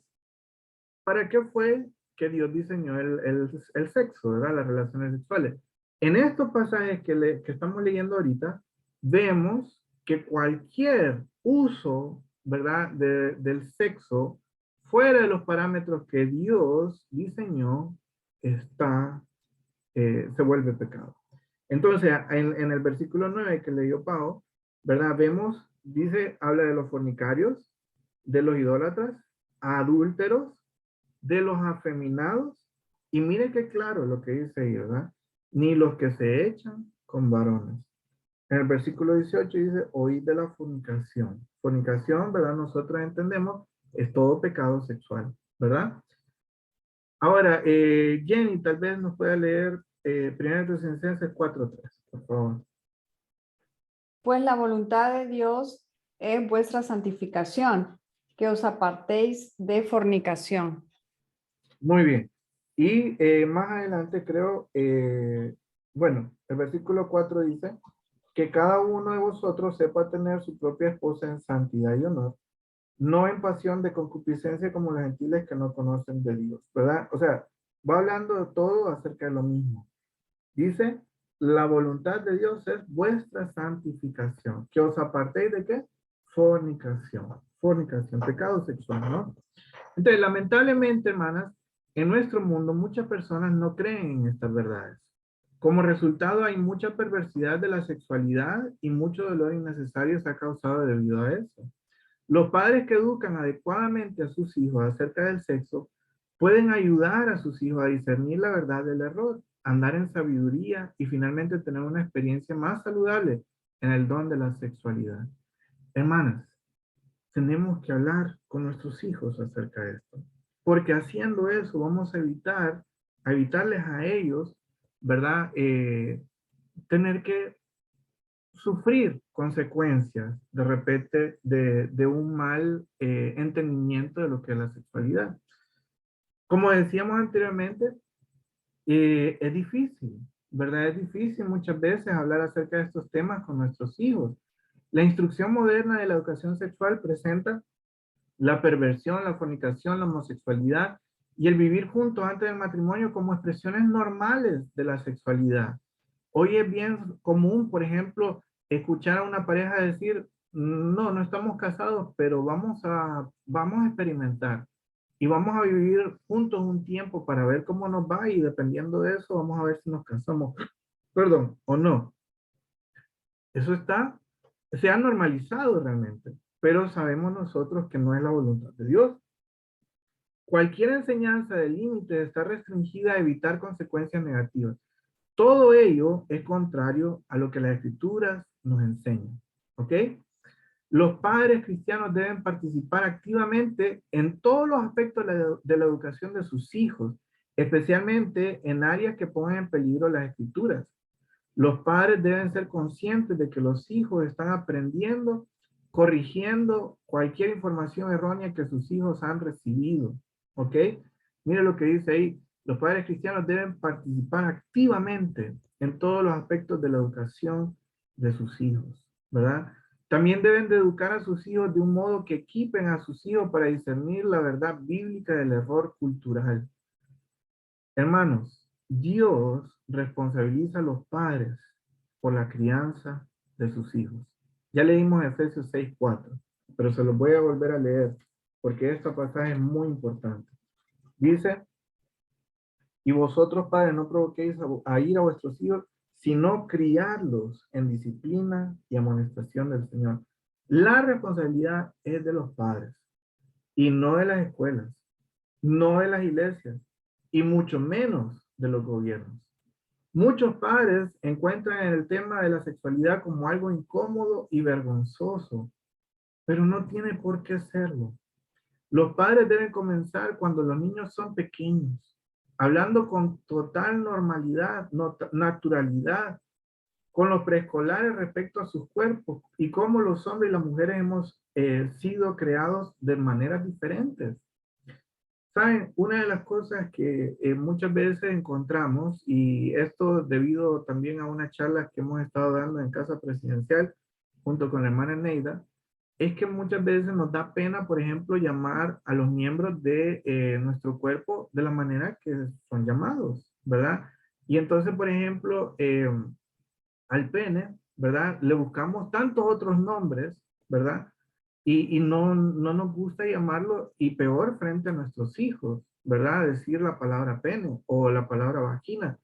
¿para qué fue que Dios diseñó el sexo, ¿verdad? Las relaciones sexuales. En estos pasajes que estamos leyendo ahorita, vemos que cualquier uso, ¿verdad? Del sexo, fuera de los parámetros que Dios diseñó, se vuelve pecado. Entonces, en el versículo 9 que leyó Pau, ¿verdad? Vemos, dice, habla de los fornicarios, de los idólatras, adúlteros, de los afeminados, y mire qué claro lo que dice ahí, ¿verdad? Ni los que se echan con varones. En el versículo 18 dice, oíd de la fornicación. Fornicación, ¿verdad? Nosotros entendemos, es todo pecado sexual, ¿verdad? Ahora, Jenny, tal vez nos pueda leer 1 Tesalonicenses 4:3, por favor. Pues la voluntad de Dios es vuestra santificación, que os apartéis de fornicación. Muy bien. Y más adelante creo, bueno, el versículo 4 dice que cada uno de vosotros sepa tener su propia esposa en santidad y honor, no en pasión de concupiscencia como los gentiles que no conocen de Dios, ¿verdad? O sea, va hablando de todo acerca de lo mismo. Dice, la voluntad de Dios es vuestra santificación. ¿Que os apartéis de qué? Fornicación. Fornicación, pecado sexual, ¿no? Entonces, lamentablemente, hermanas, en nuestro mundo muchas personas no creen en estas verdades. Como resultado, hay mucha perversidad de la sexualidad y mucho dolor innecesario se ha causado debido a eso. Los padres que educan adecuadamente a sus hijos acerca del sexo pueden ayudar a sus hijos a discernir la verdad del error, andar en sabiduría y finalmente tener una experiencia más saludable en el don de la sexualidad. Hermanas, tenemos que hablar con nuestros hijos acerca de esto, porque haciendo eso vamos a evitarles a ellos, ¿verdad? Tener que sufrir consecuencias de repente de un mal entendimiento de lo que es la sexualidad. Como decíamos anteriormente, es difícil, ¿verdad? Es difícil muchas veces hablar acerca de estos temas con nuestros hijos. La instrucción moderna de la educación sexual presenta la perversión, la fornicación, la homosexualidad y el vivir juntos antes del matrimonio como expresiones normales de la sexualidad. Hoy es bien común, por ejemplo, escuchar a una pareja decir, no, no estamos casados, pero vamos a experimentar y vamos a vivir juntos un tiempo para ver cómo nos va y dependiendo de eso vamos a ver si nos casamos, perdón, o no. Eso se ha normalizado realmente, pero sabemos nosotros que no es la voluntad de Dios. Cualquier enseñanza de límites está restringida a evitar consecuencias negativas. Todo ello es contrario a lo que las escrituras nos enseñan. ¿Ok? Los padres cristianos deben participar activamente en todos los aspectos de la educación de sus hijos, especialmente en áreas que pongan en peligro las escrituras. Los padres deben ser conscientes de que los hijos están aprendiendo, corrigiendo cualquier información errónea que sus hijos han recibido. ¿Ok? Mire lo que dice ahí. Los padres cristianos deben participar activamente en todos los aspectos de la educación de sus hijos, ¿verdad? También deben de educar a sus hijos de un modo que equipen a sus hijos para discernir la verdad bíblica del error cultural. Hermanos, Dios responsabiliza a los padres por la crianza de sus hijos. Ya leímos Efesios 6:4, pero se los voy a volver a leer porque esta pasaje es muy importante. Dice, y vosotros padres no provoquéis a ir a vuestros hijos, sino criarlos en disciplina y amonestación del Señor. La responsabilidad es de los padres y no de las escuelas, no de las iglesias y mucho menos de los gobiernos. Muchos padres encuentran el tema de la sexualidad como algo incómodo y vergonzoso, pero no tiene por qué serlo. Los padres deben comenzar cuando los niños son pequeños, hablando con total normalidad, naturalidad, con los preescolares respecto a sus cuerpos y cómo los hombres y las mujeres hemos sido creados de maneras diferentes. Saben, una de las cosas que muchas veces encontramos, y esto debido también a una charla que hemos estado dando en Casa Presidencial junto con la hermana Neida, es que muchas veces nos da pena, por ejemplo, llamar a los miembros de nuestro cuerpo de la manera que son llamados, ¿verdad? Y entonces, por ejemplo, al pene, ¿verdad? Le buscamos tantos otros nombres, ¿verdad? Y no nos gusta llamarlo, y peor frente a nuestros hijos, ¿verdad? Decir la palabra pene o la palabra vagina.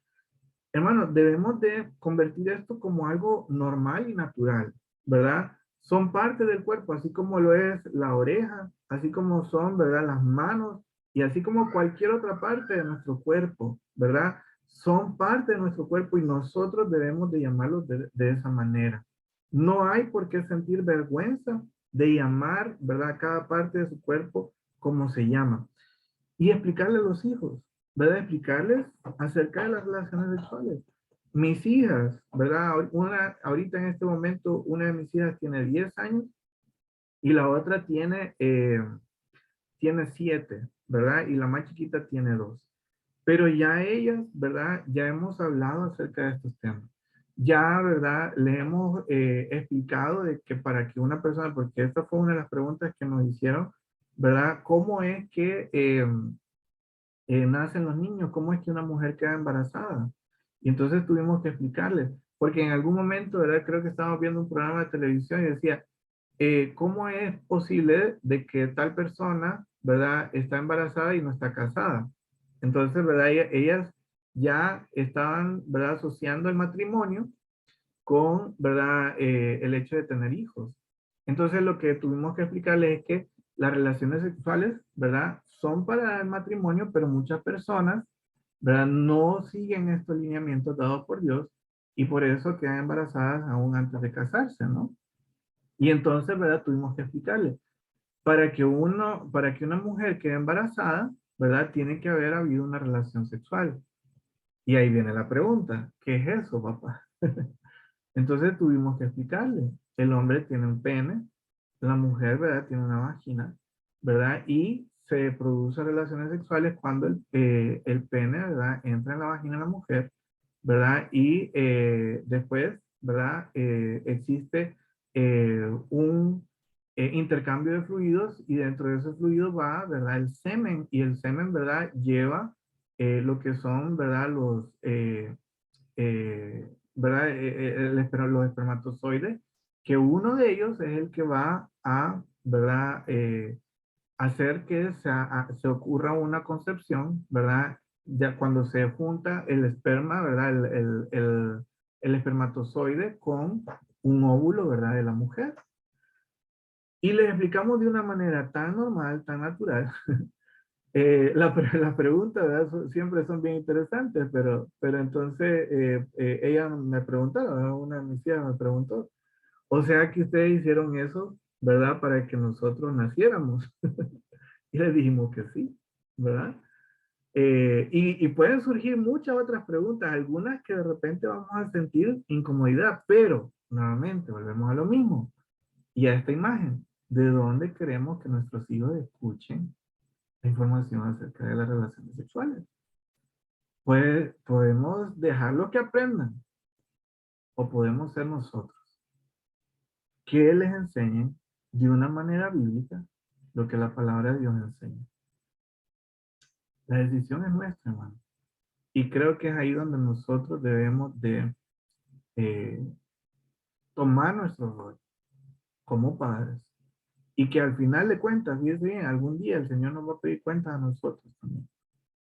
Hermanos, debemos de convertir esto como algo normal y natural, ¿verdad? Son parte del cuerpo, así como lo es la oreja, así como son, ¿verdad? Las manos, y así como cualquier otra parte de nuestro cuerpo, ¿verdad? Son parte de nuestro cuerpo y nosotros debemos de llamarlos de esa manera. No hay por qué sentir vergüenza de llamar, ¿verdad? Cada parte de su cuerpo como se llama. Y explicarle a los hijos, ¿verdad? Explicarles acerca de las relaciones sexuales. Mis hijas, ¿verdad? Ahorita en este momento, una de mis hijas tiene 10 años y la otra tiene 7, ¿verdad? Y la más chiquita tiene 2. Pero ya ellas, ¿verdad? Ya hemos hablado acerca de estos temas. Ya, ¿verdad? Le hemos explicado de que para que una persona, porque esta fue una de las preguntas que nos hicieron, ¿verdad? ¿Cómo es que nacen los niños? ¿Cómo es que una mujer queda embarazada? Y entonces tuvimos que explicarles, porque en algún momento, ¿verdad? Creo que estábamos viendo un programa de televisión y decía, ¿cómo es posible de que tal persona, ¿verdad? Está embarazada y no está casada? Entonces, ¿verdad? Ellas ya estaban, ¿verdad?, asociando el matrimonio con, ¿verdad?, el hecho de tener hijos. Entonces lo que tuvimos que explicarles es que las relaciones sexuales, ¿verdad?, son para el matrimonio, pero muchas personas, ¿verdad?, no siguen estos lineamientos dados por Dios y por eso quedan embarazadas aún antes de casarse, ¿no? Y entonces, ¿verdad?, tuvimos que explicarles. Para que una mujer quede embarazada, ¿verdad?, tiene que haber habido una relación sexual. Y ahí viene la pregunta, ¿qué es eso, papá? Entonces tuvimos que explicarle. El hombre tiene un pene, la mujer, ¿verdad?, tiene una vagina, ¿verdad? Y se producen relaciones sexuales cuando el pene, ¿verdad?, entra en la vagina de la mujer, ¿verdad? Y después, ¿verdad?, existe un intercambio de fluidos y dentro de ese fluido va, ¿verdad?, el semen. Y el semen, ¿verdad?, lleva lo que son, ¿verdad?, ¿verdad?, los espermatozoides, que uno de ellos es el que va a, ¿verdad?, hacer que se ocurra una concepción, ¿verdad? Ya cuando se junta el esperma, ¿verdad? El espermatozoide con un óvulo, ¿verdad?, de la mujer. Y les explicamos de una manera tan normal, tan natural. Las preguntas, ¿verdad?, siempre son bien interesantes, pero entonces ella me preguntaron, ¿verdad?, una de mis hijas me preguntó, o sea que ustedes hicieron eso, ¿verdad?, para que nosotros naciéramos. Y le dijimos que sí, ¿verdad? Y pueden surgir muchas otras preguntas, algunas que de repente vamos a sentir incomodidad, pero nuevamente volvemos a lo mismo y a esta imagen. ¿De dónde queremos que nuestros hijos escuchen la información acerca de las relaciones sexuales? Pues podemos dejarlo que aprendan o podemos ser nosotros que les enseñen de una manera bíblica lo que la palabra de Dios enseña. La decisión es nuestra, hermano. Y creo que es ahí donde nosotros debemos de tomar nuestro rol como padres. Y que al final de cuentas, fíjense bien, algún día el Señor nos va a pedir cuentas a nosotros también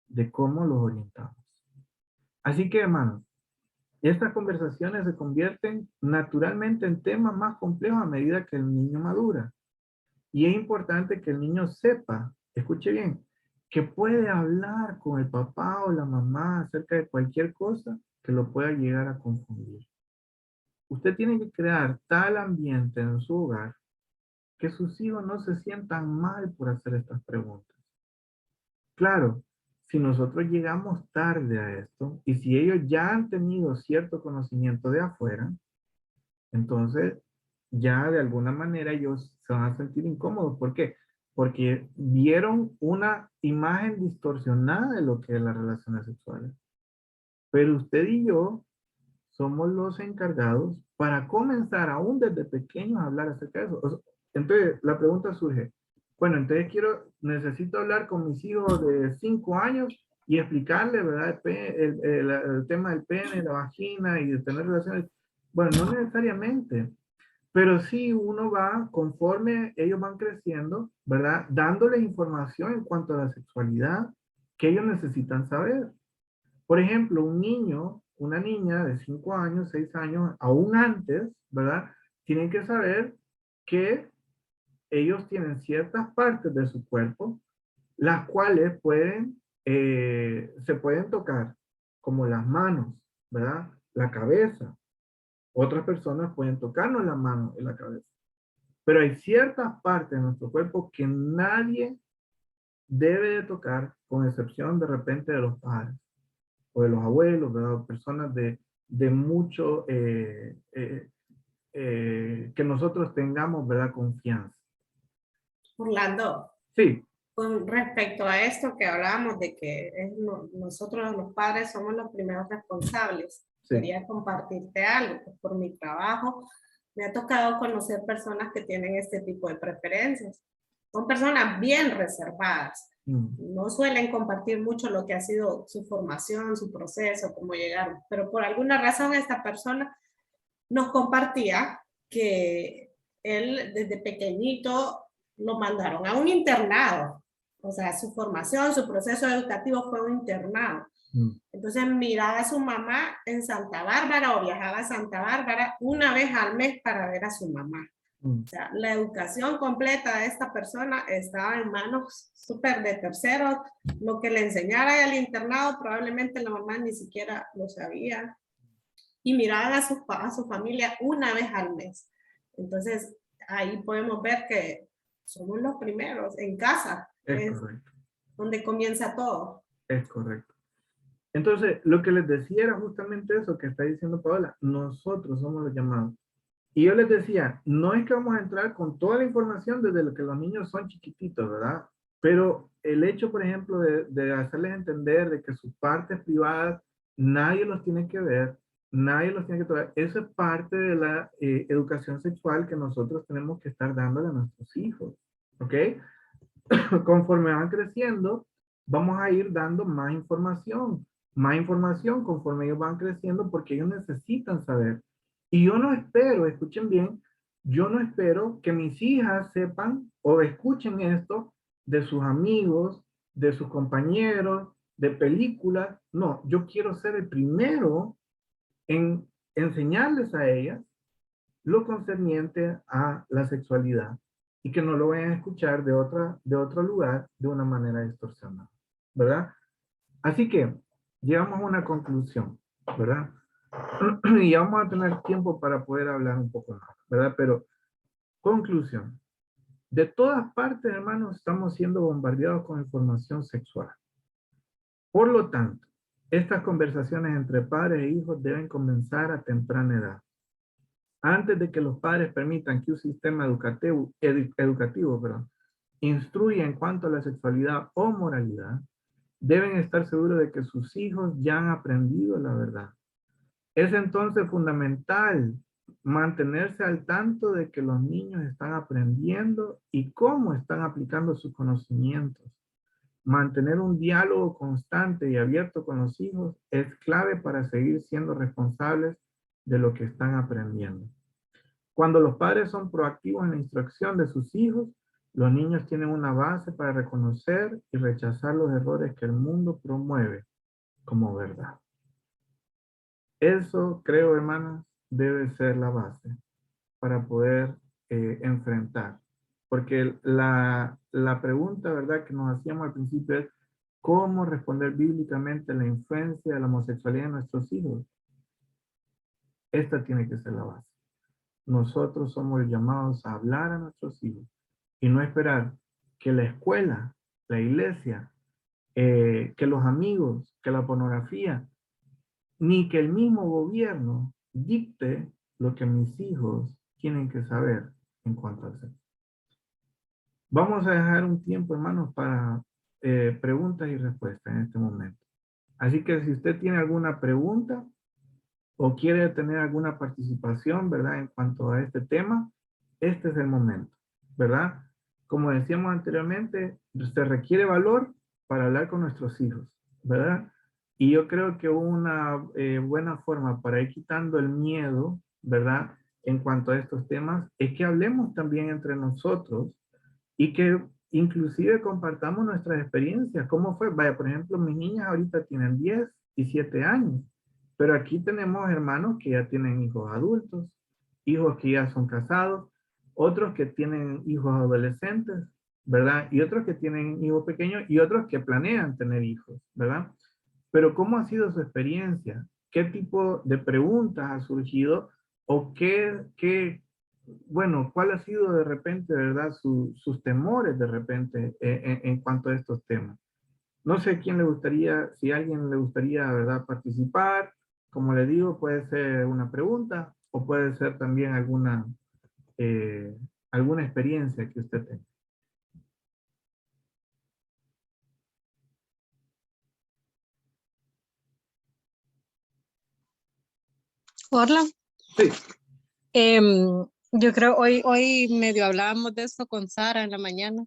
de cómo los orientamos. Así que, hermanos, estas conversaciones se convierten naturalmente en temas más complejos a medida que el niño madura. Y es importante que el niño sepa, escuche bien, que puede hablar con el papá o la mamá acerca de cualquier cosa que lo pueda llegar a confundir. Usted tiene que crear tal ambiente en su hogar que sus hijos no se sientan mal por hacer estas preguntas. Claro, si nosotros llegamos tarde a esto y si ellos ya han tenido cierto conocimiento de afuera, entonces ya de alguna manera ellos se van a sentir incómodos. ¿Por qué? Porque vieron una imagen distorsionada de lo que es las relaciones sexuales. Pero usted y yo somos los encargados para comenzar aún desde pequeños a hablar acerca de eso. Entonces la pregunta surge, bueno, entonces necesito hablar con mis hijos de 5 años y explicarles, ¿verdad?, el tema del pene, la vagina y de tener relaciones. Bueno, no necesariamente, pero sí uno va, conforme ellos van creciendo, ¿verdad?, dándoles información en cuanto a la sexualidad que ellos necesitan saber. Por ejemplo, un niño, una niña de 5 años, 6 años, aún antes, ¿verdad?, tienen que saber que ellos tienen ciertas partes de su cuerpo, las cuales se pueden tocar, como las manos, ¿verdad?, la cabeza. Otras personas pueden tocarnos la mano y la cabeza. Pero hay ciertas partes de nuestro cuerpo que nadie debe de tocar, con excepción de repente de los padres o de los abuelos, ¿verdad?, personas de mucho, que nosotros tengamos, ¿verdad?, confianza. Orlando, Sí. con respecto a esto que hablábamos de que nosotros los padres somos los primeros responsables, Sí. quería compartirte algo, que por mi trabajo me ha tocado conocer personas que tienen este tipo de preferencias. Son personas bien reservadas. No suelen compartir mucho lo que ha sido su formación, su proceso, cómo llegaron, pero por alguna razón esta persona nos compartía que él desde pequeñito lo mandaron a un internado O sea, su formación, su proceso educativo fue un internado. Mm. Entonces miraba a su mamá en Santa Bárbara o viajaba a Santa Bárbara una vez al mes para ver a su mamá. Mm. O sea, la educación completa de esta persona estaba en manos súper de terceros. Lo que le enseñara al internado probablemente la mamá ni siquiera lo sabía. Y miraban a su familia una vez al mes. Entonces, ahí podemos ver que somos los primeros en casa. Es correcto. Donde comienza todo. Es correcto. Entonces, lo que les decía era justamente eso que está diciendo Paola. Nosotros somos los llamados. Y yo les decía, no es que vamos a entrar con toda la información desde lo que los niños son chiquititos, ¿verdad? Pero el hecho, por ejemplo, de hacerles entender de que sus partes privadas, nadie los tiene que ver, nadie los tiene que tocar, eso es parte de la educación sexual que nosotros tenemos que estar dándole a nuestros hijos, ¿ok? Conforme van creciendo, vamos a ir dando más información conforme ellos van creciendo porque ellos necesitan saber. Y yo no espero, escuchen bien, yo no espero que mis hijas sepan o escuchen esto de sus amigos, de sus compañeros, de películas. No, yo quiero ser el primero en enseñarles a ellas lo concerniente a la sexualidad y que no lo vayan a escuchar de otro lugar de una manera distorsionada, ¿verdad? Así que llegamos a una conclusión, ¿verdad? Y ya vamos a tener tiempo para poder hablar un poco más, ¿verdad? Pero, conclusión. De todas partes, hermanos, estamos siendo bombardeados con información sexual. Por lo tanto, estas conversaciones entre padres e hijos deben comenzar a temprana edad. Antes de que los padres permitan que un sistema educativo instruya en cuanto a la sexualidad o moralidad, deben estar seguros de que sus hijos ya han aprendido la verdad. Es entonces fundamental mantenerse al tanto de que los niños están aprendiendo y cómo están aplicando sus conocimientos. Mantener un diálogo constante y abierto con los hijos es clave para seguir siendo responsables de lo que están aprendiendo. Cuando los padres son proactivos en la instrucción de sus hijos, los niños tienen una base para reconocer y rechazar los errores que el mundo promueve como verdad. Eso, creo, hermanas, debe ser la base para poder enfrentar. Porque la pregunta, ¿verdad?, que nos hacíamos al principio es ¿cómo responder bíblicamente a la influencia de la homosexualidad en nuestros hijos? Esta tiene que ser la base. Nosotros somos llamados a hablar a nuestros hijos y no esperar que la escuela, la iglesia, que los amigos, que la pornografía, ni que el mismo gobierno dicte lo que mis hijos tienen que saber en cuanto al sexo. Vamos a dejar un tiempo, hermanos, para preguntas y respuestas en este momento. Así que si usted tiene alguna pregunta o quiere tener alguna participación, ¿verdad?, en cuanto a este tema, este es el momento, ¿verdad? Como decíamos anteriormente, se requiere valor para hablar con nuestros hijos, ¿verdad? Y yo creo que una buena forma para ir quitando el miedo, ¿verdad?, en cuanto a estos temas, es que hablemos también entre nosotros y que inclusive compartamos nuestras experiencias. ¿Cómo fue? Vaya, por ejemplo, mis niñas ahorita tienen 10 y 7 años, pero aquí tenemos hermanos que ya tienen hijos adultos, hijos que ya son casados, otros que tienen hijos adolescentes, ¿verdad? Y otros que tienen hijos pequeños y otros que planean tener hijos, ¿verdad? Pero ¿cómo ha sido su experiencia? ¿Qué tipo de preguntas ha surgido? ¿O bueno, cuál ha sido de repente, ¿verdad? Sus temores de repente en cuanto a estos temas. No sé quién le gustaría, si a alguien le gustaría, ¿verdad?, participar. Como le digo, puede ser una pregunta o puede ser también alguna experiencia que usted tenga. Hola. Sí. Yo creo hoy medio hablábamos de esto con Sara en la mañana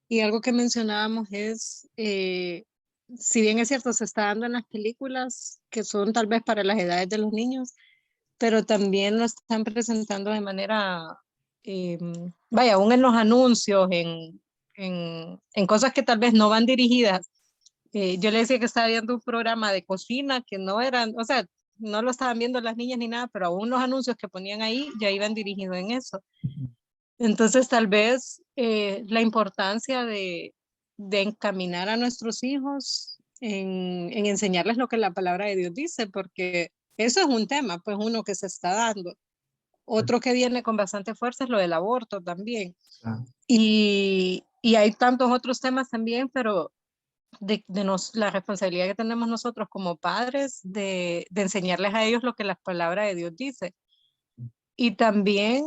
y algo que mencionábamos es, si bien es cierto, se está dando en las películas que son tal vez para las edades de los niños, pero también lo están presentando de manera, vaya, aún en los anuncios, en cosas que tal vez no van dirigidas. Yo le decía que estaba viendo un programa de cocina que no eran, o sea, no lo estaban viendo las niñas ni nada, pero aún los anuncios que ponían ahí ya iban dirigidos en eso. Entonces, tal vez la importancia de encaminar a nuestros hijos en enseñarles lo que la palabra de Dios dice, porque eso es un tema, pues uno que se está dando. Otro que viene con bastante fuerza es lo del aborto también. Ah, Y hay tantos otros temas también, pero la responsabilidad que tenemos nosotros como padres de enseñarles a ellos lo que la palabra de Dios dice. Y también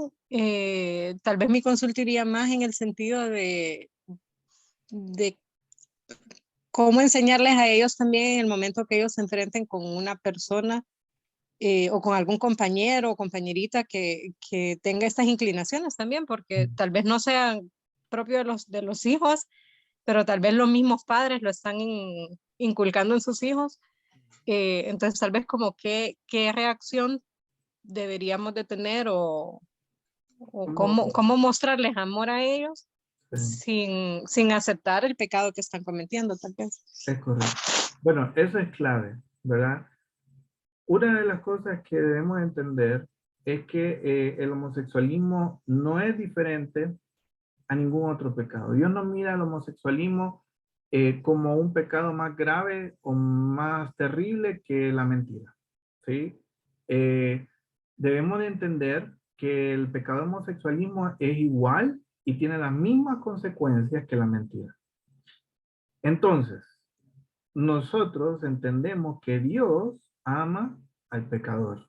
tal vez mi consulta iría más en el sentido de cómo enseñarles a ellos también en el momento que ellos se enfrenten con una persona o con algún compañero o compañerita que tenga estas inclinaciones también, porque tal vez no sean propios de los hijos, pero tal vez los mismos padres lo están inculcando en sus hijos. Entonces, tal vez como qué reacción deberíamos de tener o cómo mostrarles amor a ellos sí, sin aceptar el pecado que están cometiendo, tal vez. es correcto. Bueno, eso es clave, ¿verdad? Una de las cosas que debemos entender es que el homosexualismo no es diferente a ningún otro pecado. Dios no mira al homosexualismo como un pecado más grave o más terrible que la mentira, ¿sí? Debemos de entender que el pecado de homosexualismo es igual y tiene las mismas consecuencias que la mentira. Entonces, nosotros entendemos que Dios ama al pecador.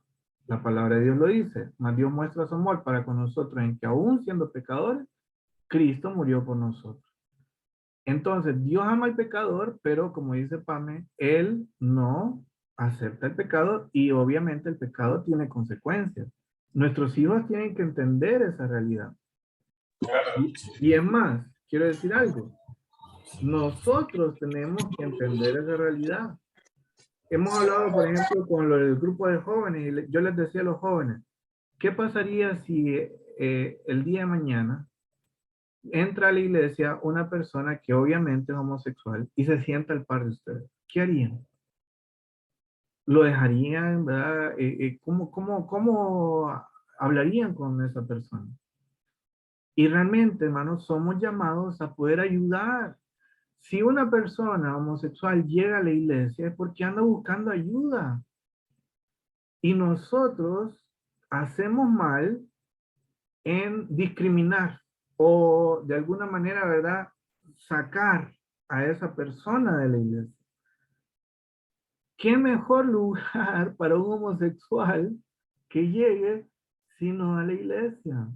La palabra de Dios lo dice, mas Dios muestra su amor para con nosotros en que aún siendo pecadores, Cristo murió por nosotros. Entonces, Dios ama al pecador, pero como dice Pame, Él no acepta el pecado y obviamente el pecado tiene consecuencias. Nuestros hijos tienen que entender esa realidad. Y es más, quiero decir algo, nosotros tenemos que entender esa realidad. Hemos hablado, por ejemplo, con el grupo de jóvenes y yo les decía a los jóvenes, ¿qué pasaría si el día de mañana entra a la iglesia una persona que obviamente es homosexual y se sienta al par de ustedes? ¿Qué harían? ¿Lo dejarían, verdad? ¿Cómo hablarían con esa persona? Y realmente, hermanos, somos llamados a poder ayudar. Si una persona homosexual llega a la iglesia es porque anda buscando ayuda. Y nosotros hacemos mal en discriminar o de alguna manera, ¿verdad?, sacar a esa persona de la iglesia. ¿Qué mejor lugar para un homosexual que llegue sino a la iglesia?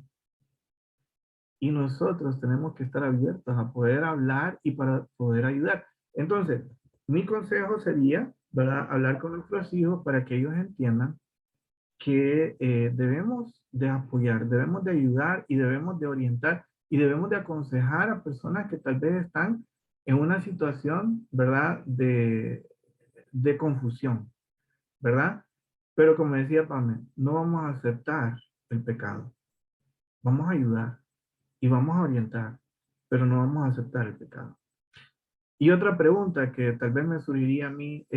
Y nosotros tenemos que estar abiertos a poder hablar y para poder ayudar. Entonces, mi consejo sería, ¿verdad?, hablar con nuestros hijos para que ellos entiendan que debemos de apoyar, debemos de ayudar y debemos de orientar y debemos de aconsejar a personas que tal vez están en una situación, ¿verdad?, de confusión, ¿verdad? Pero como decía Pame, no vamos a aceptar el pecado. Vamos a ayudar y vamos a orientar, pero no vamos a aceptar el pecado. Y otra pregunta que tal vez me surgiría a mí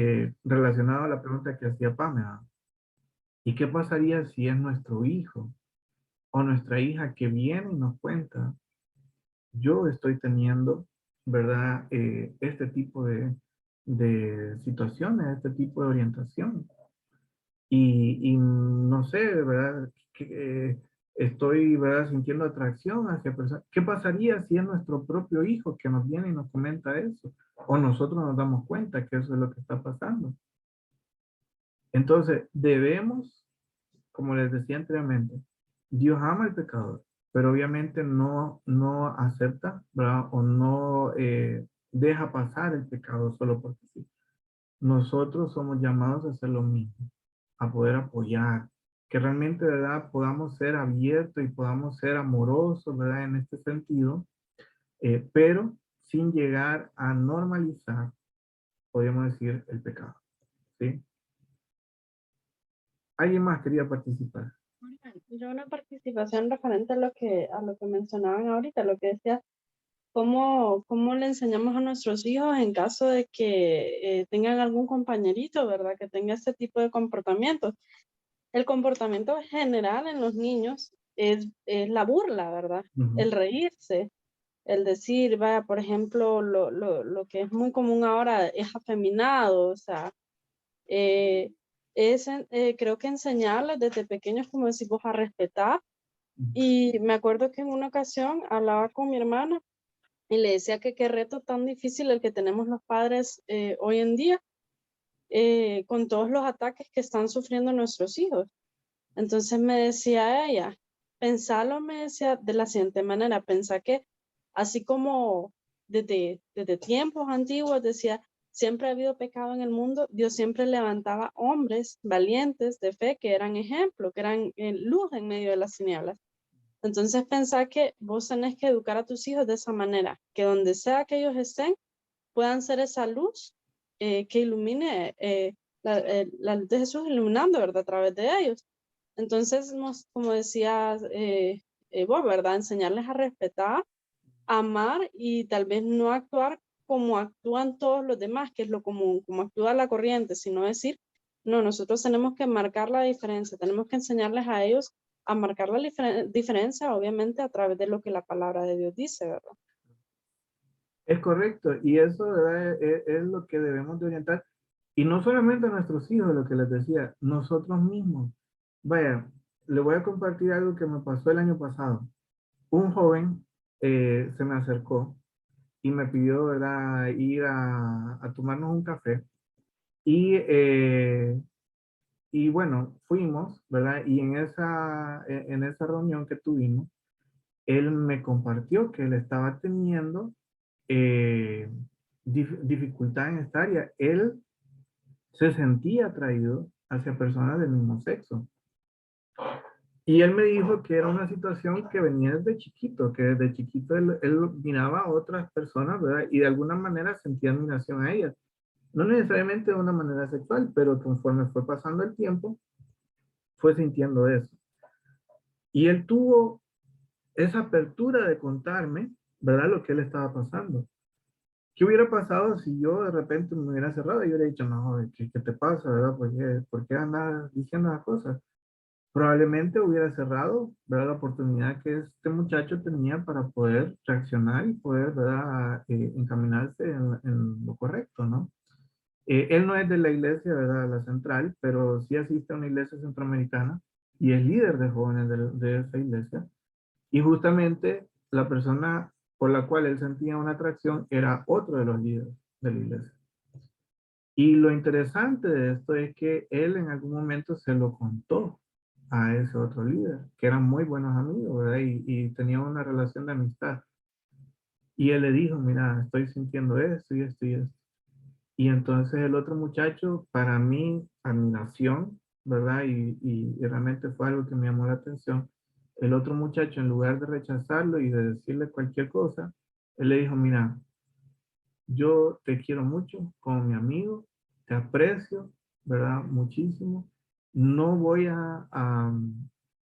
relacionada a la pregunta que hacía Pame, ¿verdad? ¿Y qué pasaría si es nuestro hijo o nuestra hija que viene y nos cuenta, yo estoy teniendo, ¿verdad? Este tipo de situaciones, este tipo de orientación. Y no sé, ¿verdad? Estoy, ¿verdad?, sintiendo atracción hacia personas. ¿Qué pasaría si es nuestro propio hijo que nos viene y nos comenta eso? O nosotros nos damos cuenta que eso es lo que está pasando. Entonces, debemos, como les decía anteriormente, Dios ama al pecador, pero obviamente no acepta, ¿verdad? O no deja pasar el pecado solo porque sí. Nosotros somos llamados a hacer lo mismo, a poder apoyar, que realmente, ¿verdad?, podamos ser abiertos y podamos ser amorosos, ¿verdad?, en este sentido, pero sin llegar a normalizar, podríamos decir, el pecado, ¿sí? ¿Alguien más quería participar? Yo una participación referente a lo que mencionaban ahorita, lo que decía ¿Cómo le enseñamos a nuestros hijos en caso de que tengan algún compañerito, ¿verdad? Que tenga este tipo de comportamientos. El comportamiento general en los niños es la burla, ¿verdad? El reírse, el decir, vaya, por ejemplo, lo que es muy común ahora es afeminado, o sea, creo que enseñarles desde pequeños, como decís vos, a respetar. Y me acuerdo que en una ocasión hablaba con mi hermana y le decía que qué reto tan difícil el que tenemos los padres hoy en día, con todos los ataques que están sufriendo nuestros hijos. Entonces me decía ella, pensalo, me decía de la siguiente manera, pensá que así como desde tiempos antiguos decía, siempre ha habido pecado en el mundo, Dios siempre levantaba hombres valientes de fe que eran ejemplo, que eran luz en medio de las tinieblas. Entonces pensá que vos tenés que educar a tus hijos de esa manera, que donde sea que ellos estén, puedan ser esa luz que ilumine la luz de Jesús iluminando, ¿verdad? A través de ellos. Entonces, como decías vos, ¿verdad? Enseñarles a respetar, amar y tal vez no actuar como actúan todos los demás, que es lo común, como actúa la corriente, sino decir, no, nosotros tenemos que marcar la diferencia, tenemos que enseñarles a ellos a marcar la diferencia, obviamente, a través de lo que la palabra de Dios dice, ¿verdad? Es correcto, y eso, ¿verdad? Es lo que debemos de orientar. Y no solamente a nuestros hijos, lo que les decía, nosotros mismos. Vaya, le voy a compartir algo que me pasó el año pasado. Un joven se me acercó y me pidió, ¿verdad?, ir a tomarnos un café. Y bueno, fuimos, ¿verdad? Y en esa reunión que tuvimos, él me compartió que él estaba teniendo dificultad en esta área. Él se sentía atraído hacia personas del mismo sexo. Y él me dijo que era una situación que venía desde chiquito, que desde chiquito él miraba a otras personas, ¿verdad? Y de alguna manera sentía admiración a ellas. No necesariamente de una manera sexual, pero conforme fue pasando el tiempo, fue sintiendo eso. Y él tuvo esa apertura de contarme, ¿verdad? Lo que él estaba pasando. ¿Qué hubiera pasado si yo de repente me hubiera cerrado y yo hubiera dicho, no, joder, ¿qué te pasa, verdad? ¿Por qué andas diciendo las cosas? Probablemente hubiera cerrado, ¿verdad? La oportunidad que este muchacho tenía para poder reaccionar y poder, ¿verdad? Encaminarse en lo correcto, ¿no? Él no es de la iglesia, ¿verdad? La central, pero sí asiste a una iglesia centroamericana y es líder de jóvenes de esa iglesia. Y justamente la persona por la cual él sentía una atracción era otro de los líderes de la iglesia. Y lo interesante de esto es que él en algún momento se lo contó a ese otro líder, que eran muy buenos amigos, ¿verdad? Y tenían una relación de amistad. Y él le dijo, mira, estoy sintiendo esto y esto y esto. Y entonces el otro muchacho, para mí, admiración, ¿verdad? Y realmente fue algo que me llamó la atención. El otro muchacho, en lugar de rechazarlo y de decirle cualquier cosa, él le dijo, mira, yo te quiero mucho como mi amigo, te aprecio, ¿verdad? Muchísimo. No voy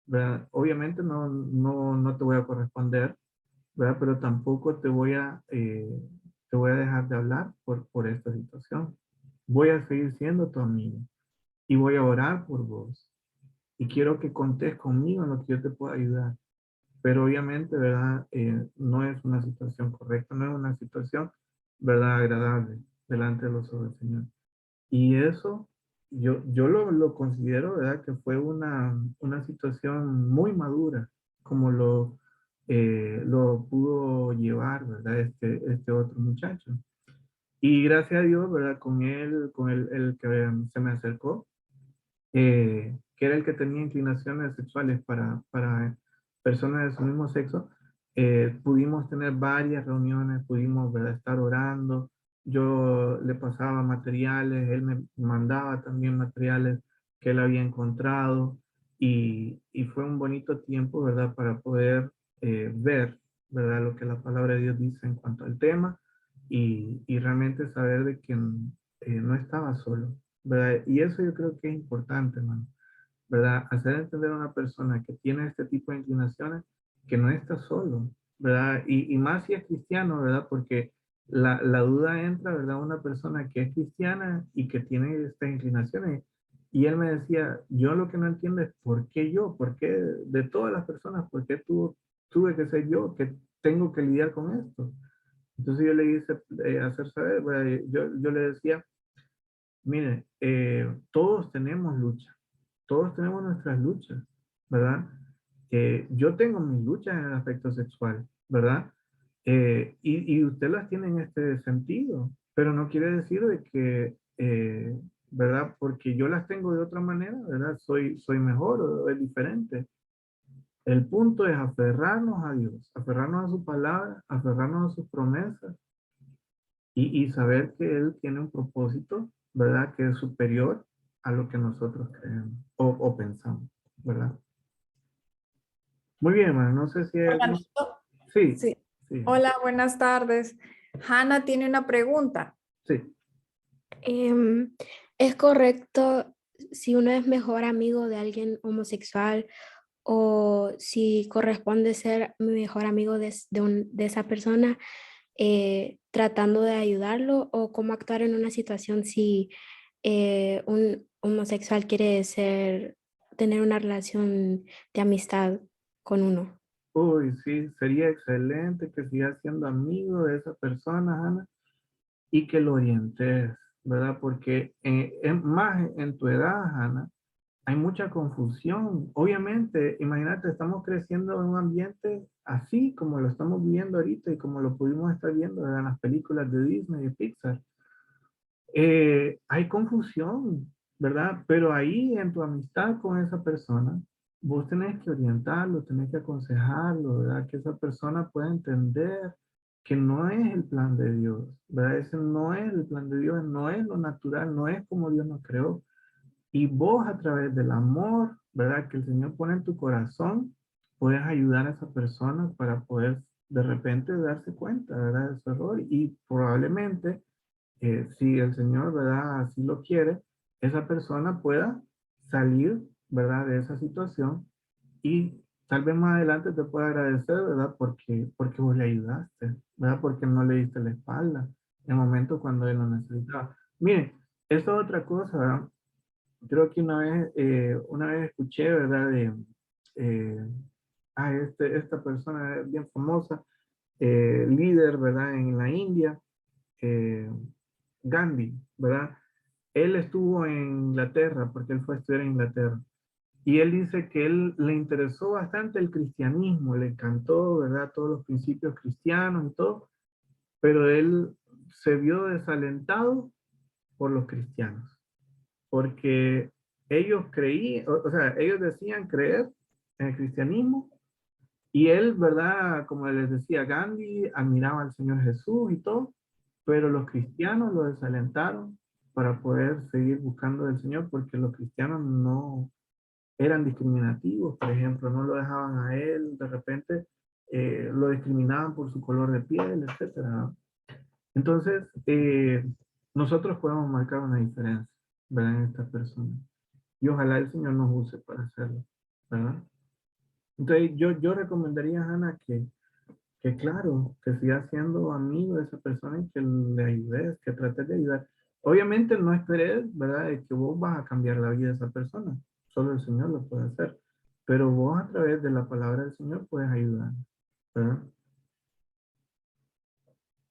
¿verdad? Obviamente no te voy a corresponder, ¿verdad? Pero tampoco te voy a dejar de hablar por esta situación. Voy a seguir siendo tu amigo y voy a orar por vos. Y quiero que contés conmigo en lo que yo te pueda ayudar. Pero obviamente, ¿verdad? No es una situación correcta, no es una situación, ¿verdad? Agradable delante de los ojos del Señor. Y eso, yo lo considero, ¿verdad? Que fue una situación muy madura, como lo pudo llevar, ¿verdad? Este otro muchacho. Y gracias a Dios, ¿verdad? Con el que se me acercó, que era el que tenía inclinaciones sexuales para personas de su mismo sexo, pudimos tener varias reuniones, pudimos, ¿verdad?, estar orando. Yo le pasaba materiales, él me mandaba también materiales que él había encontrado y fue un bonito tiempo, ¿verdad?, para poder ver, ¿verdad?, lo que la palabra de Dios dice en cuanto al tema y realmente saber de que no estaba solo, ¿verdad? Y eso yo creo que es importante, hermano, ¿verdad? Hacer entender a una persona que tiene este tipo de inclinaciones que no está solo, ¿verdad? Y más si es cristiano, ¿verdad? Porque la duda entra, ¿verdad? Una persona que es cristiana y que tiene estas inclinaciones. Y él me decía, yo lo que no entiendo es por qué yo, por qué de todas las personas, por qué tuve que ser yo, que tengo que lidiar con esto. Entonces yo le hice hacer saber, ¿verdad? Yo le decía, mire, todos tenemos lucha, todos tenemos nuestras luchas, ¿verdad? Yo tengo mis luchas en el aspecto sexual, ¿verdad? Y usted las tiene en este sentido, pero no quiere decir de que, ¿verdad? Porque yo las tengo de otra manera, ¿verdad? Soy mejor o es diferente. El punto es aferrarnos a Dios, aferrarnos a su palabra, aferrarnos a sus promesas y saber que Él tiene un propósito, ¿verdad? Que es superior a lo que nosotros creemos o pensamos, ¿verdad? Muy bien, hermano. No sé si hay... Hola, Sí, sí. sí, Hola, buenas tardes. Hanna tiene una pregunta. sí. ¿Es correcto si uno es mejor amigo de alguien homosexual o si corresponde ser mejor amigo de esa persona tratando de ayudarlo o cómo actuar en una situación si un homosexual quiere tener una relación de amistad con uno? Uy, sí, sería excelente que sigas siendo amigo de esa persona, Ana, y que lo orientes, ¿verdad? Porque más en tu edad, Ana, hay mucha confusión. Obviamente, imagínate, estamos creciendo en un ambiente así como lo estamos viviendo ahorita y como lo pudimos estar viendo, ¿verdad? En las películas de Disney y Pixar. Hay confusión, ¿verdad? Pero ahí en tu amistad con esa persona, vos tenés que orientarlo, tenés que aconsejarlo, ¿verdad? Que esa persona pueda entender que no es el plan de Dios, ¿verdad? Ese no es el plan de Dios, no es lo natural, no es como Dios nos creó. Y vos a través del amor, ¿verdad? Que el Señor pone en tu corazón, puedes ayudar a esa persona para poder de repente darse cuenta, ¿verdad? De su error y probablemente si el Señor, ¿verdad? Así lo quiere, esa persona pueda salir, ¿verdad? De esa situación y tal vez más adelante te pueda agradecer, ¿verdad? Porque vos le ayudaste, ¿verdad? Porque no le diste la espalda en el momento cuando él lo necesitaba. Miren, esto es otra cosa, ¿verdad? Creo que una vez escuché, ¿verdad? Eh, esta persona bien famosa, líder, ¿verdad? En la India, eh, Gandhi, ¿verdad? Él estuvo en Inglaterra porque él fue a estudiar en Inglaterra. Y él dice que él le interesó bastante el cristianismo, le encantó, ¿verdad? Todos los principios cristianos y todo, pero él se vio desalentado por los cristianos, porque ellos creían, o sea, ellos decían creer en el cristianismo y él, ¿verdad? Como les decía, Gandhi admiraba al Señor Jesús y todo, pero los cristianos lo desalentaron para poder seguir buscando del Señor porque los cristianos no eran discriminativos, por ejemplo, no lo dejaban a él, de repente lo discriminaban por su color de piel, etcétera. Entonces, nosotros podemos marcar una diferencia, ¿verdad? En estas personas. Y ojalá el Señor nos use para hacerlo, ¿verdad? Entonces, yo recomendaría a Ana que claro, que siga siendo amigo de esa persona y que le ayudes, que trates de ayudar. Obviamente no esperes, ¿verdad?, de que vos vas a cambiar la vida de esa persona. Solo el Señor lo puede hacer. Pero vos a través de la palabra del Señor puedes ayudar, ¿verdad?